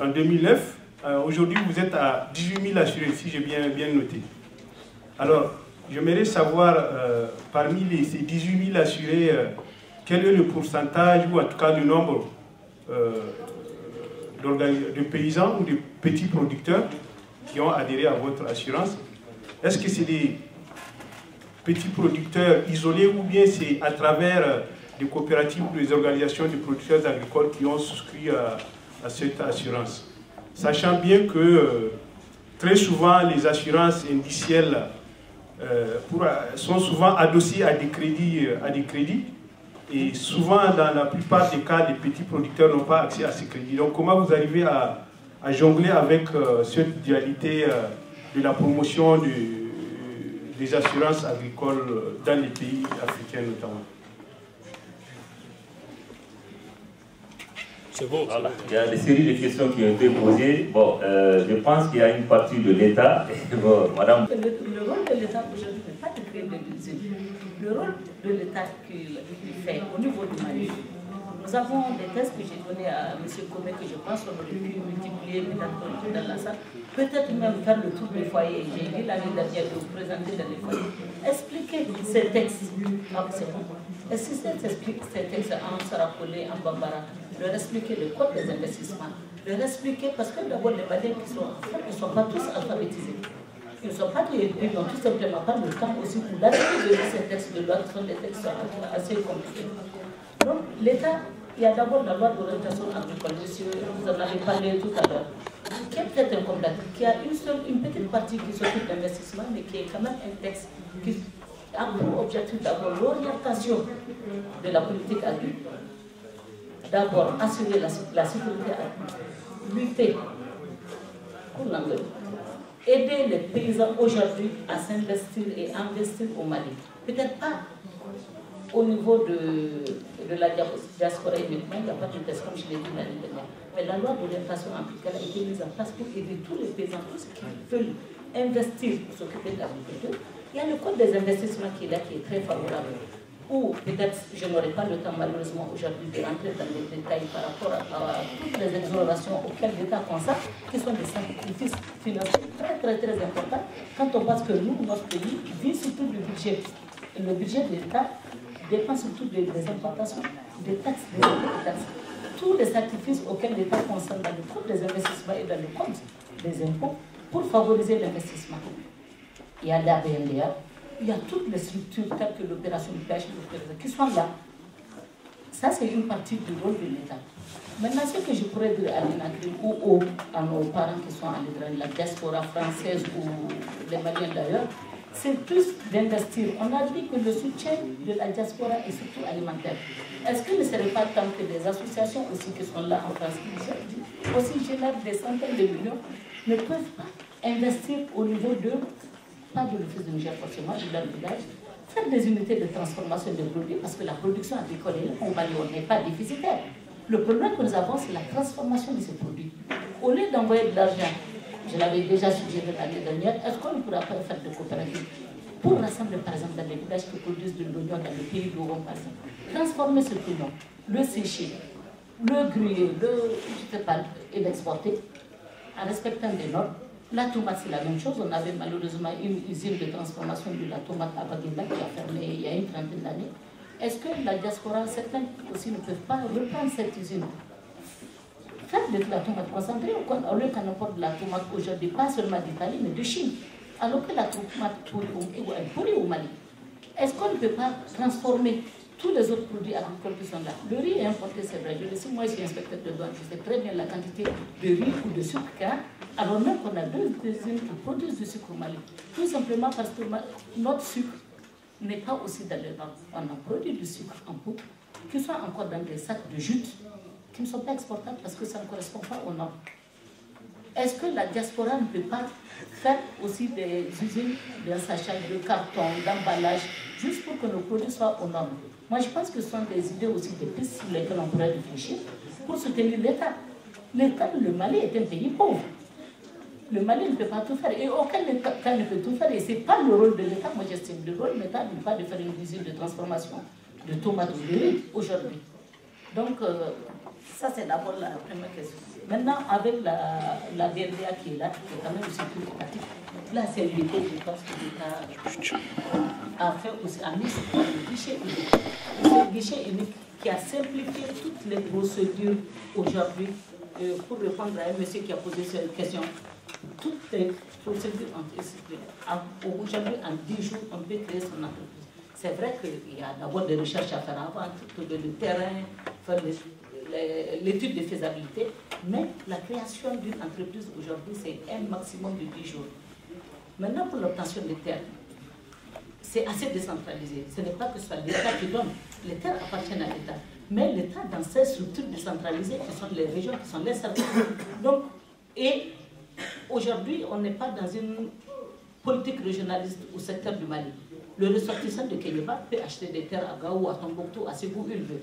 en 2009. Aujourd'hui vous êtes à 18 000 assurés, si j'ai bien noté. Alors j'aimerais savoir parmi ces 18 000 assurés, quel est le pourcentage ou en tout cas le nombre de paysans ou de petits producteurs qui ont adhéré à votre assurance? Est-ce que c'est des petits producteurs isolés ou bien c'est à travers des coopératives ou des organisations de producteurs agricoles qui ont souscrit à cette assurance? Sachant bien que très souvent les assurances indicielles sont souvent adossées à des crédits. Et souvent, dans la plupart des cas, les petits producteurs n'ont pas accès à ces crédits. Donc, comment vous arrivez à jongler avec cette dualité de la promotion des assurances agricoles dans les pays africains notamment? C'est bon. Voilà. Il y a des séries de questions qui ont été posées. Bon, je pense qu'il y a une partie de l'État. Bon, madame. Le rôle de l'État aujourd'hui n'est pas de créer des usines. Le rôle de l'État qu'il fait au niveau du Mali. Nous avons des tests que j'ai donnés à M. Comé, que je pense qu'on aurait pu multiplier dans la salle. Peut-être même faire le tour des foyers. J'ai dit l'année dernière de vous présenter dans les foyers. Expliquer ces textes. Ah, c'est bon. Et si ces textes sera collé en Bambara, leur expliquer le code des investissements, leur expliquer, parce que d'abord les Maliens qui sont en fait, ils ne sont pas tous alphabétisés. Ils ne sont pas tous, ils n'ont tout simplement pas le temps aussi pour l'arrêter de lire ces textes de loi qui sont des textes assez compliqués. Donc l'État, il y a d'abord la loi d'orientation agricole, monsieur, vous en avez parlé tout à l'heure, qui est peut-être incomplète, qui a une petite partie qui s'occupe d'investissement, mais qui est quand même un texte qui a pour objectif d'abord l'orientation de la politique agricole. D'abord, assurer la sécurité agricole, lutter pour l'environnement, aider les paysans aujourd'hui à s'investir et investir au Mali. Peut-être pas au niveau de la diaspora uniquement, il n'y a pas de test comme je l'ai dit l'année dernière. Mais la loi d'orientation agricole a été mise en place pour aider tous les paysans, tous ceux qui veulent investir pour s'occuper de l'agriculture. Il y a le code des investissements qui est là, qui est très favorable. Ou peut-être je n'aurai pas le temps malheureusement aujourd'hui de rentrer dans les détails par rapport à toutes les exonérations auxquelles l'État consacre, qui sont des sacrifices financiers très importants quand on pense que nous, notre pays, vit surtout du budget. Et le budget de l'État dépend surtout des importations, des taxes, des taxes. Tous les sacrifices auxquels l'État consacre dans le code des investissements et dans le code des impôts pour favoriser l'investissement. Il y a la BNDA, il y a toutes les structures telles que l'opération de pêche qui sont là. Ça, c'est une partie du rôle de l'État. Maintenant, ce que je pourrais dire à l'INACRI ou à nos parents qui sont dans la diaspora française ou les Maliens d'ailleurs, c'est plus d'investir. On a dit que le soutien de la diaspora est surtout alimentaire. Est-ce qu'il ne serait pas temps que des associations aussi qui sont là en France, qui aussi génèrent des centaines de millions, ne peuvent pas investir au niveau de pas de l'office de Niger forcément, de leur village, faire des unités de transformation des produits, parce que la production agricole est là, on n'est pas déficitaire. Le problème que nous avons, c'est la transformation de ces produits. Au lieu d'envoyer de l'argent, je l'avais déjà suggéré l'année dernière, est-ce qu'on ne pourra pas faire de coopératives pour rassembler par exemple dans les villages qui produisent de l'oignon dans le pays d'Oron par exemple, transformer ce oignon, le sécher, le griller, et l'exporter en respectant des normes. La tomate, c'est la même chose. On avait malheureusement une usine de transformation de la tomate à Baguenda qui a fermé il y a une trentaine d'années. Est-ce que la diaspora, certains aussi ne peuvent pas reprendre cette usine, faire de la tomate concentrée, au lieu qu'on importe de la tomate aujourd'hui, pas seulement d'Italie, mais de Chine, alors que la tomate pourrie au Mali. Est-ce qu'on ne peut pas transformer tous les autres produits agricoles qui sont là? Le riz est importé, c'est vrai. Je le sais, moi, je suis inspecteur de douane, je sais très bien la quantité de riz ou de sucre qu'il y a, alors même qu'on a deux usines qui produisent du sucre au Mali. Tout simplement parce que notre sucre n'est pas aussi dans les normes. On a produit du sucre en poudre, qui sont encore dans des sacs de jute, qui ne sont pas exportables parce que ça ne correspond pas aux normes. Est-ce que la diaspora ne peut pas faire aussi des usines d'assachage de carton, d'emballage, juste pour que nos produits soient aux normes? Moi, je pense que ce sont des idées aussi, des pistes sur lesquelles on pourrait réfléchir pour soutenir l'État. L'État, le Mali est un pays pauvre. Le Mali ne peut pas tout faire. Et aucun État ne peut tout faire. Et ce n'est pas le rôle de l'État. Moi, j'estime le rôle de l'État n'est pas de faire une usine de transformation de tomates ou de riz aujourd'hui. Donc, ça, c'est d'abord la première question. Maintenant, avec la BNDA qui est là, qui est quand même aussi plus étatique, là, c'est l'idée, je pense que l'État a fait aussi, a mis sur le guichet unique. Ce guichet unique qui a simplifié toutes les procédures aujourd'hui, pour répondre à un monsieur qui a posé cette question. Toutes les procédures ont été simplifiées. Aujourd'hui, en 10 jours, on peut créer son entreprise. C'est vrai qu'il y a d'abord des recherches à faire avant, le terrain, faire l'étude de faisabilité, mais la création d'une entreprise aujourd'hui, c'est un maximum de 10 jours. Maintenant, pour l'obtention des terres, c'est assez décentralisé. Ce n'est pas que ce soit l'État qui donne. Les terres appartiennent à l'État. Mais l'État, dans ces structures décentralisées, qui sont les régions, qui sont les services. Donc, et aujourd'hui, on n'est pas dans une politique régionaliste au secteur du Mali. Le ressortissant de Kéniéba peut acheter des terres à Gao, à Tombouctou, à Ségou, où il veut.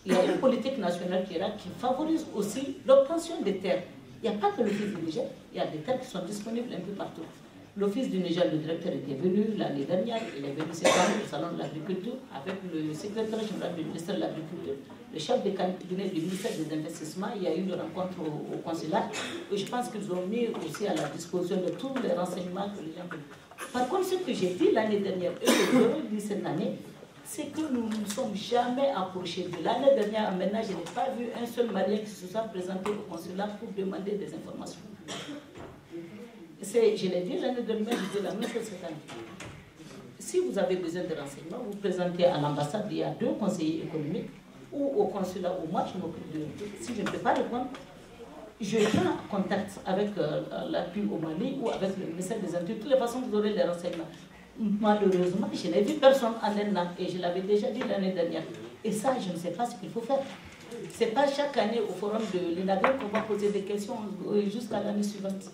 Il y a une politique nationale qui est là, qui favorise aussi l'obtention des terres. Il n'y a pas que l'Office du Niger, il y a des terres qui sont disponibles un peu partout. L'Office du Niger, le directeur était venu l'année dernière, il est venu cette année au Salon de l'Agriculture avec le secrétaire général du ministère de l'Agriculture, le chef de cabinet du ministère des Investissements. Il y a eu une rencontre au consulat où je pense qu'ils ont mis aussi à la disposition de tous les renseignements que les gens veulent. Par contre, ce que j'ai dit l'année dernière et que j'aurais dit cette année, c'est que nous ne nous sommes jamais approchés de l'année dernière. Maintenant, je n'ai pas vu un seul Malien qui se soit présenté au consulat pour demander des informations. Je l'ai dit l'année dernière, je dis la même chose cette année. Si vous avez besoin de renseignements, vous présentez à l'ambassade, il y a 2 conseillers économiques, ou au consulat, ou moi je m'occupe de. Si je ne peux pas répondre, je prends contact avec l'appui au Mali ou avec le ministère des Intérieurs. De toutes les façons, vous aurez les renseignements. Malheureusement, je n'ai vu personne en un an, et je l'avais déjà dit l'année dernière. Et ça, je ne sais pas ce qu'il faut faire. Ce n'est pas chaque année au forum de l'INAGRE qu'on va poser des questions jusqu'à l'année suivante.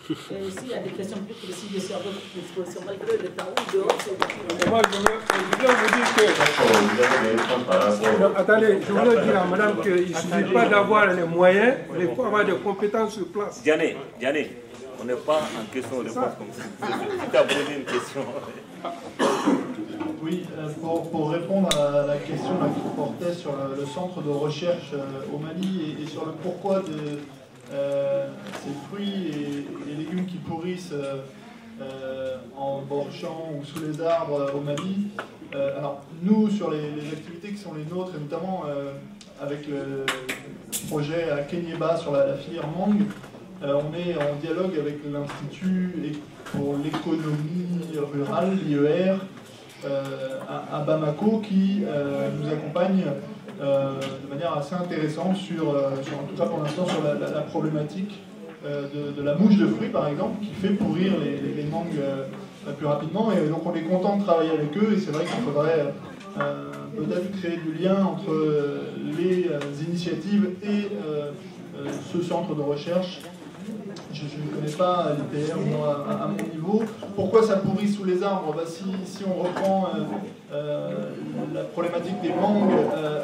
S'il y a des questions plus précises, je suis à votre disposition, malgré le temps où dehors, c'est... Moi, je veux vous dire que... Non, attendez, je voulais dire à madame qu'il ne suffit pas d'avoir les moyens, mais il faut avoir des compétences sur place. Diané, on n'est pas en question-réponse comme ça. Tu as posé une question. Oui, pour répondre à la question qui portait sur le centre de recherche au Mali et sur le pourquoi de ces fruits et légumes qui pourrissent en bord champ ou sous les arbres au Mali. Alors nous, sur les activités qui sont les nôtres, et notamment avec le projet à Kéniéba sur la filière mangue, on est en dialogue avec l'Institut pour l'économie rurale, l'IER, à Bamako, qui nous accompagne de manière assez intéressante sur en tout cas pour l'instant, sur la problématique de la mouche de fruits, par exemple, qui fait pourrir les mangues plus rapidement. Et donc on est content de travailler avec eux, et c'est vrai qu'il faudrait peut-être créer du lien entre les initiatives et ce centre de recherche. Je ne connais pas l'IPR à mon niveau. Pourquoi ça pourrit sous les arbres? Si on reprend la problématique des mangues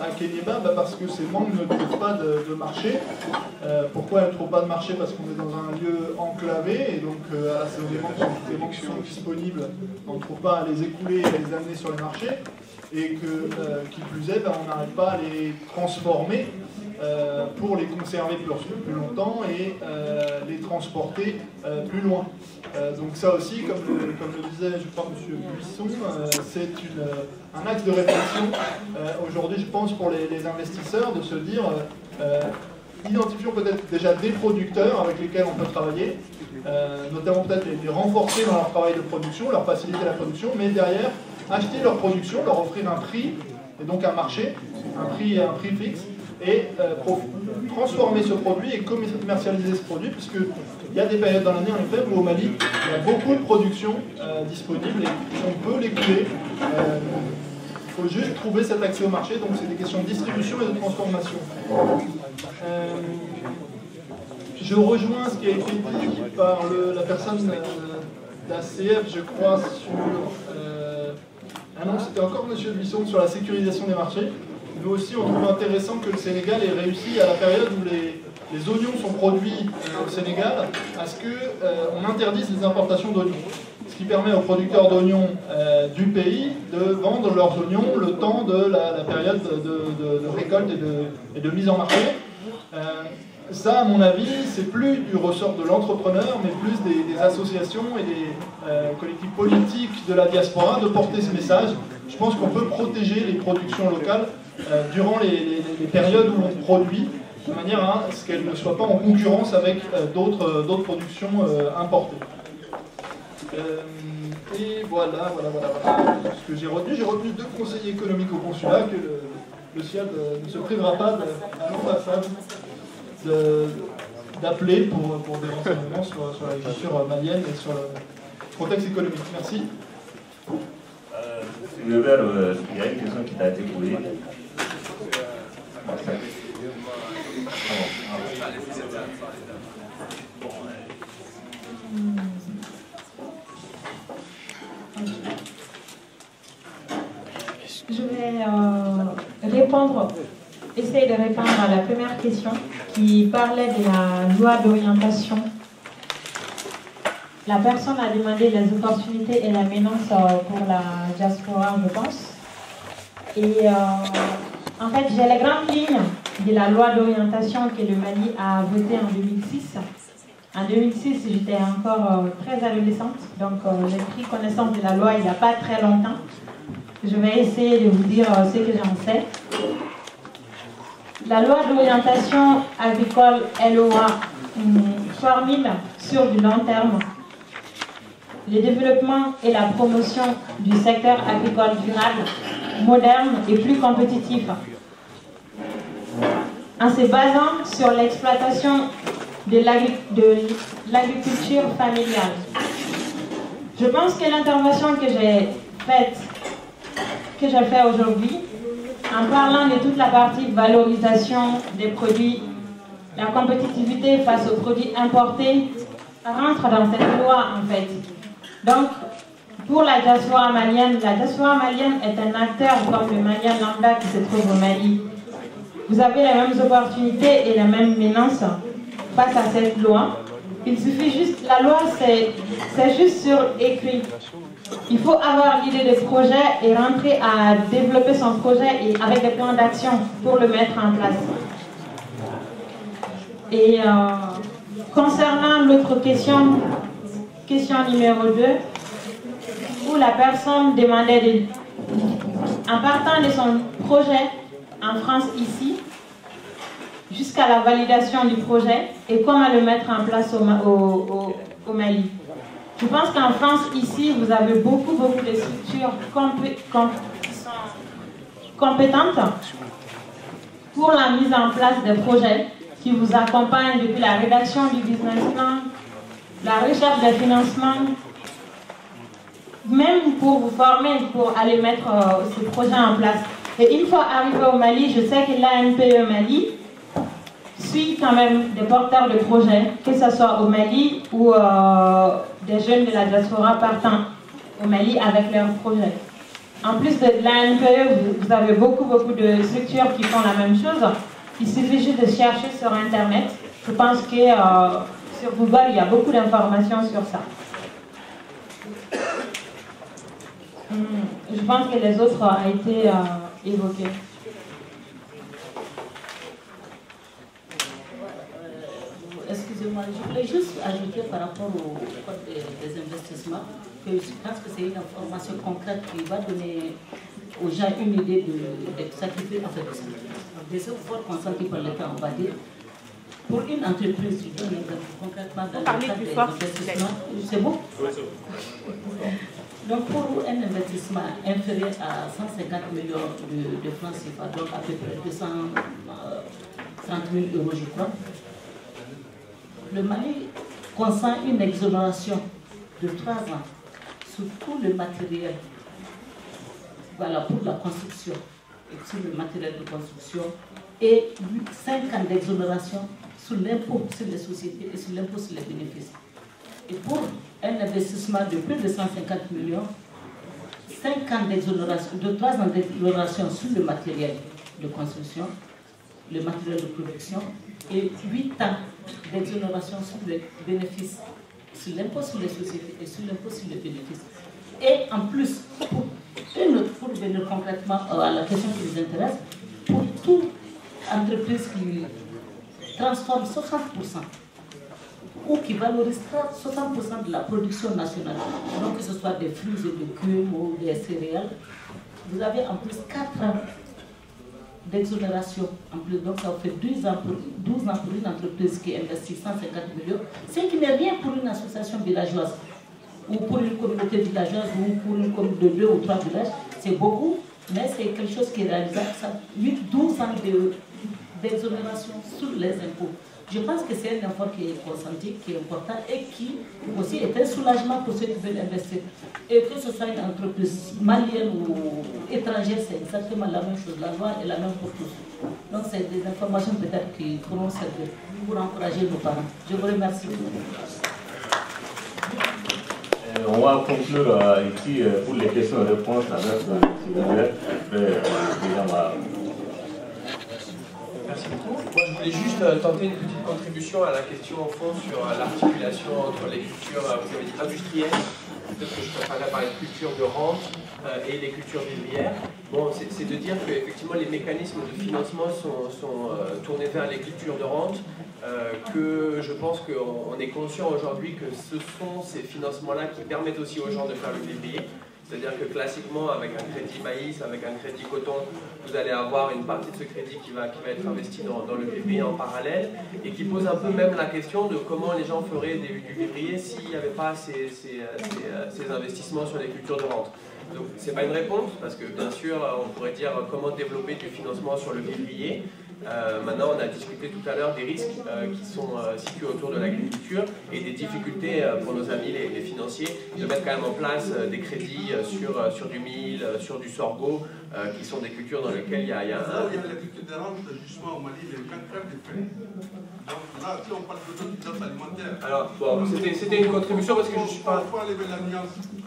à Kéniéba, parce que ces mangues ne trouvent pas de marché. Pourquoi elles ne trouvent pas de marché? Parce qu'on est dans un lieu enclavé, et donc les mangues qui sont disponibles, on ne trouve pas à les écouler et à les amener sur les marchés, et que, qui plus est, on n'arrive pas à les transformer pour les conserver plus longtemps et les transporter plus loin. Donc ça aussi, comme le disait, je crois, M. Buisson, c'est un axe de réflexion aujourd'hui, je pense, pour les investisseurs, de se dire, identifions peut-être déjà des producteurs avec lesquels on peut travailler, notamment peut-être les renforcer dans leur travail de production, leur faciliter la production, mais derrière, acheter leur production, leur offrir un prix, et donc un marché, un prix fixe, et transformer ce produit et commercialiser ce produit, puisqu'il y a des périodes dans l'année, en effet, où au Mali, il y a beaucoup de productions disponibles et on peut l'écouler. Il faut juste trouver cet accès au marché, donc c'est des questions de distribution et de transformation. Je rejoins ce qui a été dit par la personne d'ACF, je crois, sur... ah non, c'était encore M. Buisson sur la sécurisation des marchés. Nous aussi, on trouve intéressant que le Sénégal ait réussi, à la période où les oignons sont produits au Sénégal, à ce qu'on interdise les importations d'oignons. Ce qui permet aux producteurs d'oignons du pays de vendre leurs oignons le temps de la période de récolte et de mise en marché. Ça, à mon avis, c'est plus du ressort de l'entrepreneur, mais plus des associations et des collectifs politiques de la diaspora de porter ce message. Je pense qu'on peut protéger les productions locales durant les périodes où l'on produit, de manière à ce qu'elles ne soient pas en concurrence avec d'autres productions importées. Et voilà ce que j'ai retenu. J'ai retenu 2 conseillers économiques au consulat, que le SIAD ne se privera pas à l'ambassade d'appeler pour des renseignements sur l'agriculture malienne et sur le contexte économique. Merci. Le verbe, il y a une question qui t'a été posée. Je vais essayer de répondre à la première question qui parlait de la loi d'orientation. La personne a demandé les opportunités et la menace pour la diaspora, je pense. Et en fait, j'ai les grandes lignes de la loi d'orientation que le Mali a votée en 2006. En 2006, j'étais encore très adolescente, donc j'ai pris connaissance de la loi il n'y a pas très longtemps. Je vais essayer de vous dire ce que j'en sais. La loi d'orientation agricole LOA formule sur du long terme le développement et la promotion du secteur agricole durable, moderne et plus compétitif, en se basant sur l'exploitation de l'agriculture familiale. Je pense que l'intervention que j'ai faite aujourd'hui, en parlant de toute la partie valorisation des produits, la compétitivité face aux produits importés, rentre dans cette loi en fait. Donc, pour la diaspora malienne est un acteur comme le Malien lambda qui se trouve au Mali. Vous avez les mêmes opportunités et les mêmes menaces face à cette loi. Il suffit juste, la loi c'est juste sur écrit. Il faut avoir l'idée de projet et rentrer à développer son projet et avec des plans d'action pour le mettre en place. Et concernant l'autre question numéro 2, où la personne demandait, en partant de son projet en France ici, jusqu'à la validation du projet et comment le mettre en place au Mali. Je pense qu'en France, ici, vous avez beaucoup de structures compétentes pour la mise en place des projets qui vous accompagnent depuis la rédaction du business plan, la recherche des financements, même pour vous former, pour aller mettre ce projet en place. Et une fois arrivé au Mali, je sais que l'ANPE Mali suit quand même des porteurs de projets, que ce soit au Mali ou des jeunes de la diaspora partant au Mali avec leurs projets. En plus de l'ANPE, vous avez beaucoup de structures qui font la même chose. Il suffit juste de chercher sur Internet. Je pense que sur Google, il y a beaucoup d'informations sur ça. Je pense que les autres ont été évoqués. Excusez-moi, je voulais juste ajouter par rapport au code des investissements que je pense que c'est une information concrète qui va donner aux gens une idée de sacrifier en fait des efforts consentis par l'État, on va dire. Pour une entreprise, je donne un exemple concrètement dans le cadre des investissements. C'est bon? Donc pour un investissement inférieur à 150 millions de francs CFA, donc à peu près 230 000 euros je crois, le Mali consent une exonération de 3 ans sur tout le matériel, voilà, pour la construction, et sur le matériel de construction, et 5 ans d'exonération sur l'impôt sur les sociétés et sur l'impôt sur les bénéfices. Et pour un investissement de plus de 150 millions, 5 ans d'exonération, 3 ans d'exonération sur le matériel de construction, le matériel de production, et 8 ans d'exonération sur les bénéfices, sur l'impôt sur les sociétés et sur l'impôt sur les bénéfices. Et en plus, pour venir concrètement à la question qui nous intéresse, pour toute entreprise qui transforme 60% ou qui valorise 60% de la production nationale, donc que ce soit des fruits et légumes ou des céréales, vous avez en plus 4 ans d'exonération en plus, donc ça fait 12 ans pour une entreprise qui investit 150 millions, ce qui n'est rien pour une association villageoise ou pour une communauté villageoise ou pour une communauté de 2 ou 3 villages, c'est beaucoup, mais c'est quelque chose qui est réalisable, ça 12 ans d'exonération sur les impôts. Je pense que c'est un effort qui est consenti, qui est important et qui aussi est un soulagement pour ceux qui veulent investir. Et que ce soit une entreprise malienne ou étrangère, c'est exactement la même chose. La loi est la même pour tous. Donc c'est des informations peut-être qui pourront servir pour encourager nos parents. Je vous remercie. on va conclure ici pour les questions et réponses avec Merci beaucoup. Moi, je voulais juste tenter une petite contribution à la question au fond sur l'articulation entre les cultures, vous avez dit industrielles, peut-être que je préférerais parler de culture de rente et les cultures vivrières. Bon, c'est de dire qu'effectivement les mécanismes de financement sont tournés vers les cultures de rente, que je pense qu'on est conscient aujourd'hui que ce sont ces financements-là qui permettent aussi aux gens de faire le vivrier. C'est-à-dire que classiquement, avec un crédit maïs, avec un crédit coton, vous allez avoir une partie de ce crédit qui va être investi dans le vivrier en parallèle, et qui pose un peu même la question de comment les gens feraient du vivrier s'il n'y avait pas ces investissements sur les cultures de rente. Donc ce n'est pas une réponse, parce que bien sûr, on pourrait dire comment développer du financement sur le vivrier. Maintenant, on a discuté tout à l'heure des risques qui sont situés autour de l'agriculture et des difficultés pour nos amis les financiers de mettre quand même en place des crédits sur du mil, sur du sorgho, qui sont des cultures dans lesquelles il y a un... Il y a la culture de rente, justement, au Mali, les gens crèvent des frais. Donc là, si on parle d'autosuffisance alimentaire... Alors, bon, c'était une contribution parce que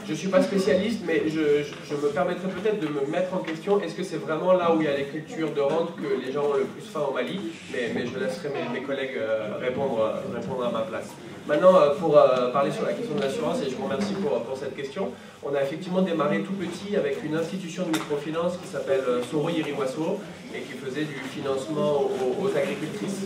je ne suis pas spécialiste, mais je me permettrais peut-être de me mettre en question, est-ce que c'est vraiment là où il y a les cultures de rente que les gens ont le plus faim au Mali, mais je laisserai mes collègues répondre à ma place. Maintenant, pour parler sur la question de l'assurance, et je vous remercie pour cette question, on a effectivement démarré tout petit avec une institution de microfinance qui s'appelle Soro Yiriwaso et qui faisait du financement aux agricultrices.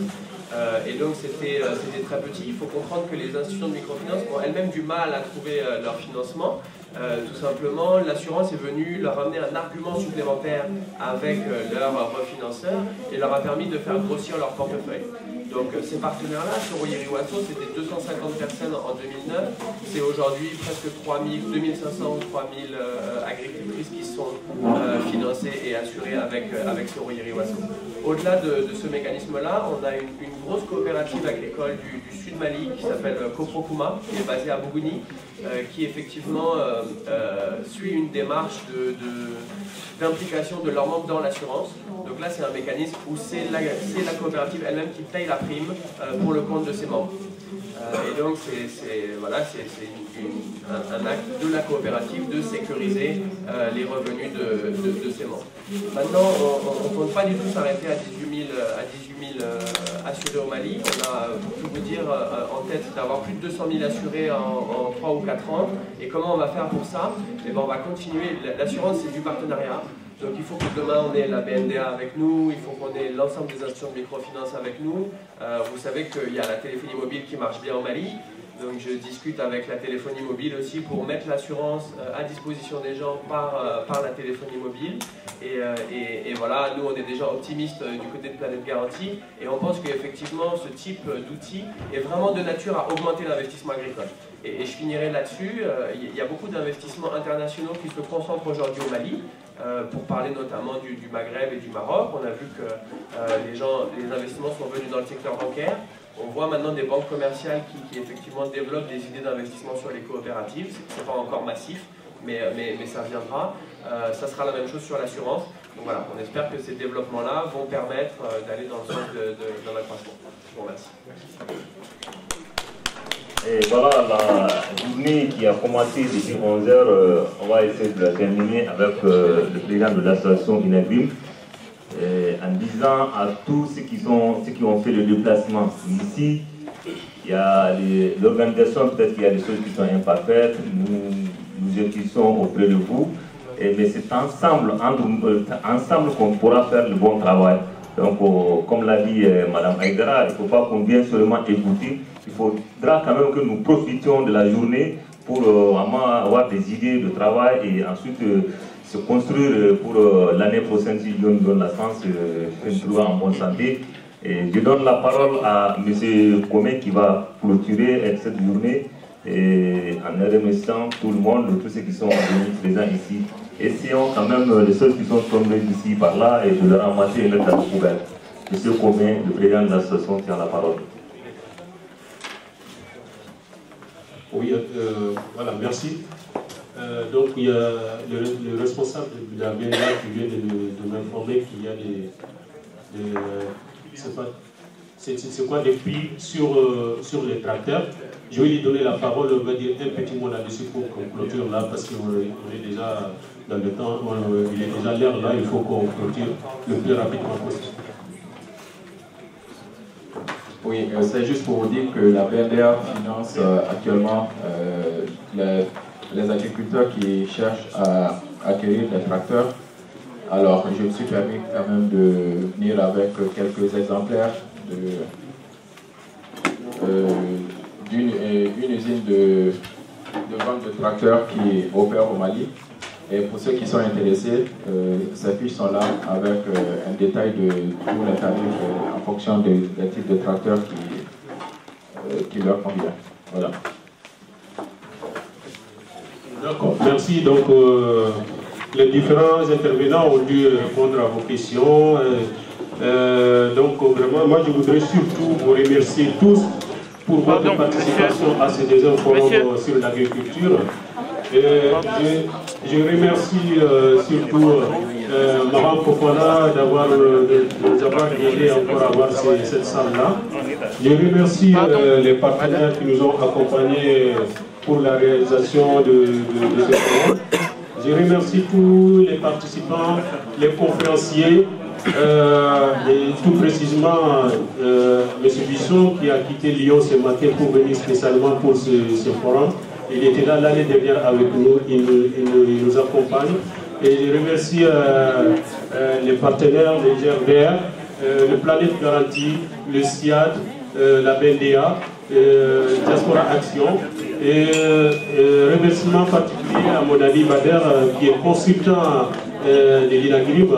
Et donc c'était très petit. Il faut comprendre que les institutions de microfinance ont elles-mêmes du mal à trouver leur financement. Tout simplement, l'assurance est venue leur amener un argument supplémentaire avec leurs refinanceurs et leur a permis de faire grossir leur portefeuille. Donc ces partenaires-là, Soro Yiriwaso, c'était 250 personnes en 2009. C'est aujourd'hui presque 2500 ou 3000 agricultrices qui sont financées et assurées avec Soro Yiriwaso. Au-delà de ce mécanisme-là, on a une grosse coopérative agricole du sud Mali qui s'appelle Koprokuma, qui est basée à Bougouni, qui effectivement suit une démarche d'implication de leurs membres dans l'assurance. Donc là, c'est un mécanisme où c'est la coopérative elle-même qui paye la prime pour le compte de ses membres. Et donc, c'est un acte de la coopérative de sécuriser les revenus de ses membres. Maintenant, on ne compte pas du tout s'arrêter à 18 000 assurés au Mali. On a, pour tout vous dire, en tête d'avoir plus de 200 000 assurés en 3 ou 4 ans. Et comment on va faire pour ça? Eh bien, on va continuer. L'assurance, c'est du partenariat. Donc il faut que demain on ait la BNDA avec nous, il faut qu'on ait l'ensemble des institutions de microfinance avec nous. Vous savez qu'il y a la téléphonie mobile qui marche bien au Mali. Donc je discute avec la téléphonie mobile aussi pour mettre l'assurance à disposition des gens par la téléphonie mobile. Et voilà, nous on est déjà optimistes du côté de Planète Garantie et on pense qu'effectivement ce type d'outil est vraiment de nature à augmenter l'investissement agricole. Et je finirai là-dessus, il y a beaucoup d'investissements internationaux qui se concentrent aujourd'hui au Mali, pour parler notamment du Maghreb et du Maroc. On a vu que les investissements sont venus dans le secteur bancaire. On voit maintenant des banques commerciales qui effectivement développent des idées d'investissement sur les coopératives. Ce n'est pas encore massif, mais ça viendra. Ça sera la même chose sur l'assurance. Donc voilà, on espère que ces développements-là vont permettre d'aller dans le sens de l'accroissement. Je vous remercie. Et voilà la journée qui a commencé depuis 11h. On va essayer de la terminer avec le président de l'association Inagrim, en disant à tous ceux qui ont fait le déplacement ici, il y a l'organisation, peut-être qu'il y a des choses qui sont imparfaites, nous étudions auprès de vous, mais c'est ensemble qu'on pourra faire le bon travail. Donc, comme l'a dit Mme Aïdara, il ne faut pas qu'on vienne seulement écouter, il faudra quand même que nous profitions de la journée pour avoir des idées de travail et ensuite se construire pour l'année prochaine, si Dieu nous donne la chance, de nous trouver en bonne santé. Et je donne la parole à M. Komé qui va clôturer cette journée et en remerciant tout le monde, tous ceux qui sont venus présents ici. Essayons quand même les choses qui sont tombées ici par là et de leur ramasser et mettre à la poubelle. M. Komé, le président de l'association, tient la parole. Oui, voilà, merci. Donc il y a le responsable de la BNA qui vient de m'informer qu'il y a c'est quoi les prix sur les tracteurs. Je vais lui donner la parole, on va dire un petit mot là-dessus pour qu'on clôture là, parce qu'on est déjà dans le temps, il est déjà l'heure là, il faut qu'on clôture le plus rapidement possible. Oui, c'est juste pour vous dire que la BNDA finance actuellement les agriculteurs qui cherchent à acquérir des tracteurs. Alors, je me suis permis quand même de venir avec quelques exemplaires d'une usine de vente de tracteurs qui opère au Mali. Et pour ceux qui sont intéressés, ces fiches sont là avec un détail de tous les tarifs en fonction des types de tracteurs qui leur conviennent. Voilà. D'accord, merci. Donc, les différents intervenants ont dû répondre à vos questions. Donc, vraiment, moi, je voudrais surtout vous remercier tous pour votre participation à ce deuxième forum sur l'agriculture. Je remercie surtout Maran Fofana d'avoir aidé encore à avoir cette salle-là. Je remercie les partenaires qui nous ont accompagnés pour la réalisation de ce forum. Je remercie tous les participants, les conférenciers, et tout précisément M. Bisson qui a quitté Lyon ce matin pour venir spécialement pour ce forum. Il était là l'année dernière avec nous, il nous accompagne. Et je remercie les partenaires, les GRDR, le Planète Garantie, le SIAD, la BNDA, Diaspora Action. Et remerciement particulier à mon ami Bader, qui est consultant de l'INAGRIB.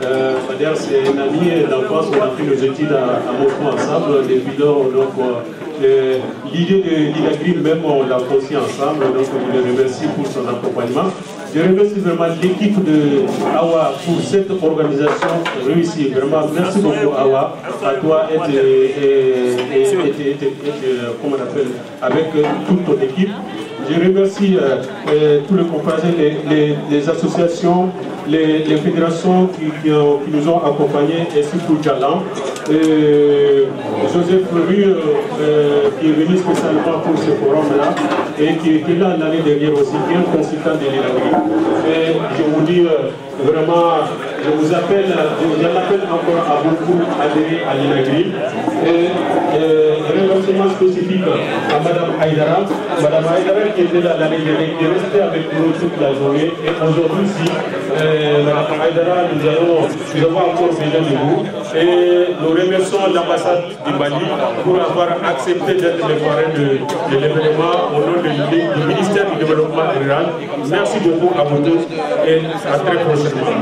Bader, c'est un ami d'enfance, on a fait nos études à Moscou ensemble depuis lors. L'idée de l'INAGRIB même, on l'a conçue ensemble, donc je le remercie pour son accompagnement. Je remercie vraiment l'équipe de Awa pour cette organisation réussie. Vraiment, merci beaucoup Awa, à toi comment on appelle, avec toute ton équipe. Je remercie tous les conférenciers, les associations, les fédérations qui nous ont accompagnés, et surtout Jalan. Joseph Fleury, qui est venu spécialement pour ce forum-là, et qui était là l'année dernière aussi, qui est un consultant de l'INAGRIB. Et je vous dis vraiment, je vous appelle encore à beaucoup adhérer à l'INAGRIB. Et un remerciement spécifique à Mme Haïdara. Mme Haïdara qui était là l'année dernière, qui est restée avec nous toute la journée. Et aujourd'hui, Mme Haïdara, nous avons encore besoin de vous. Et nous remercions l'ambassade du Mali pour avoir accepté d'être le parrain de l'événement au nom du ministère du Développement rural. Merci beaucoup à vous tous et à très prochainement.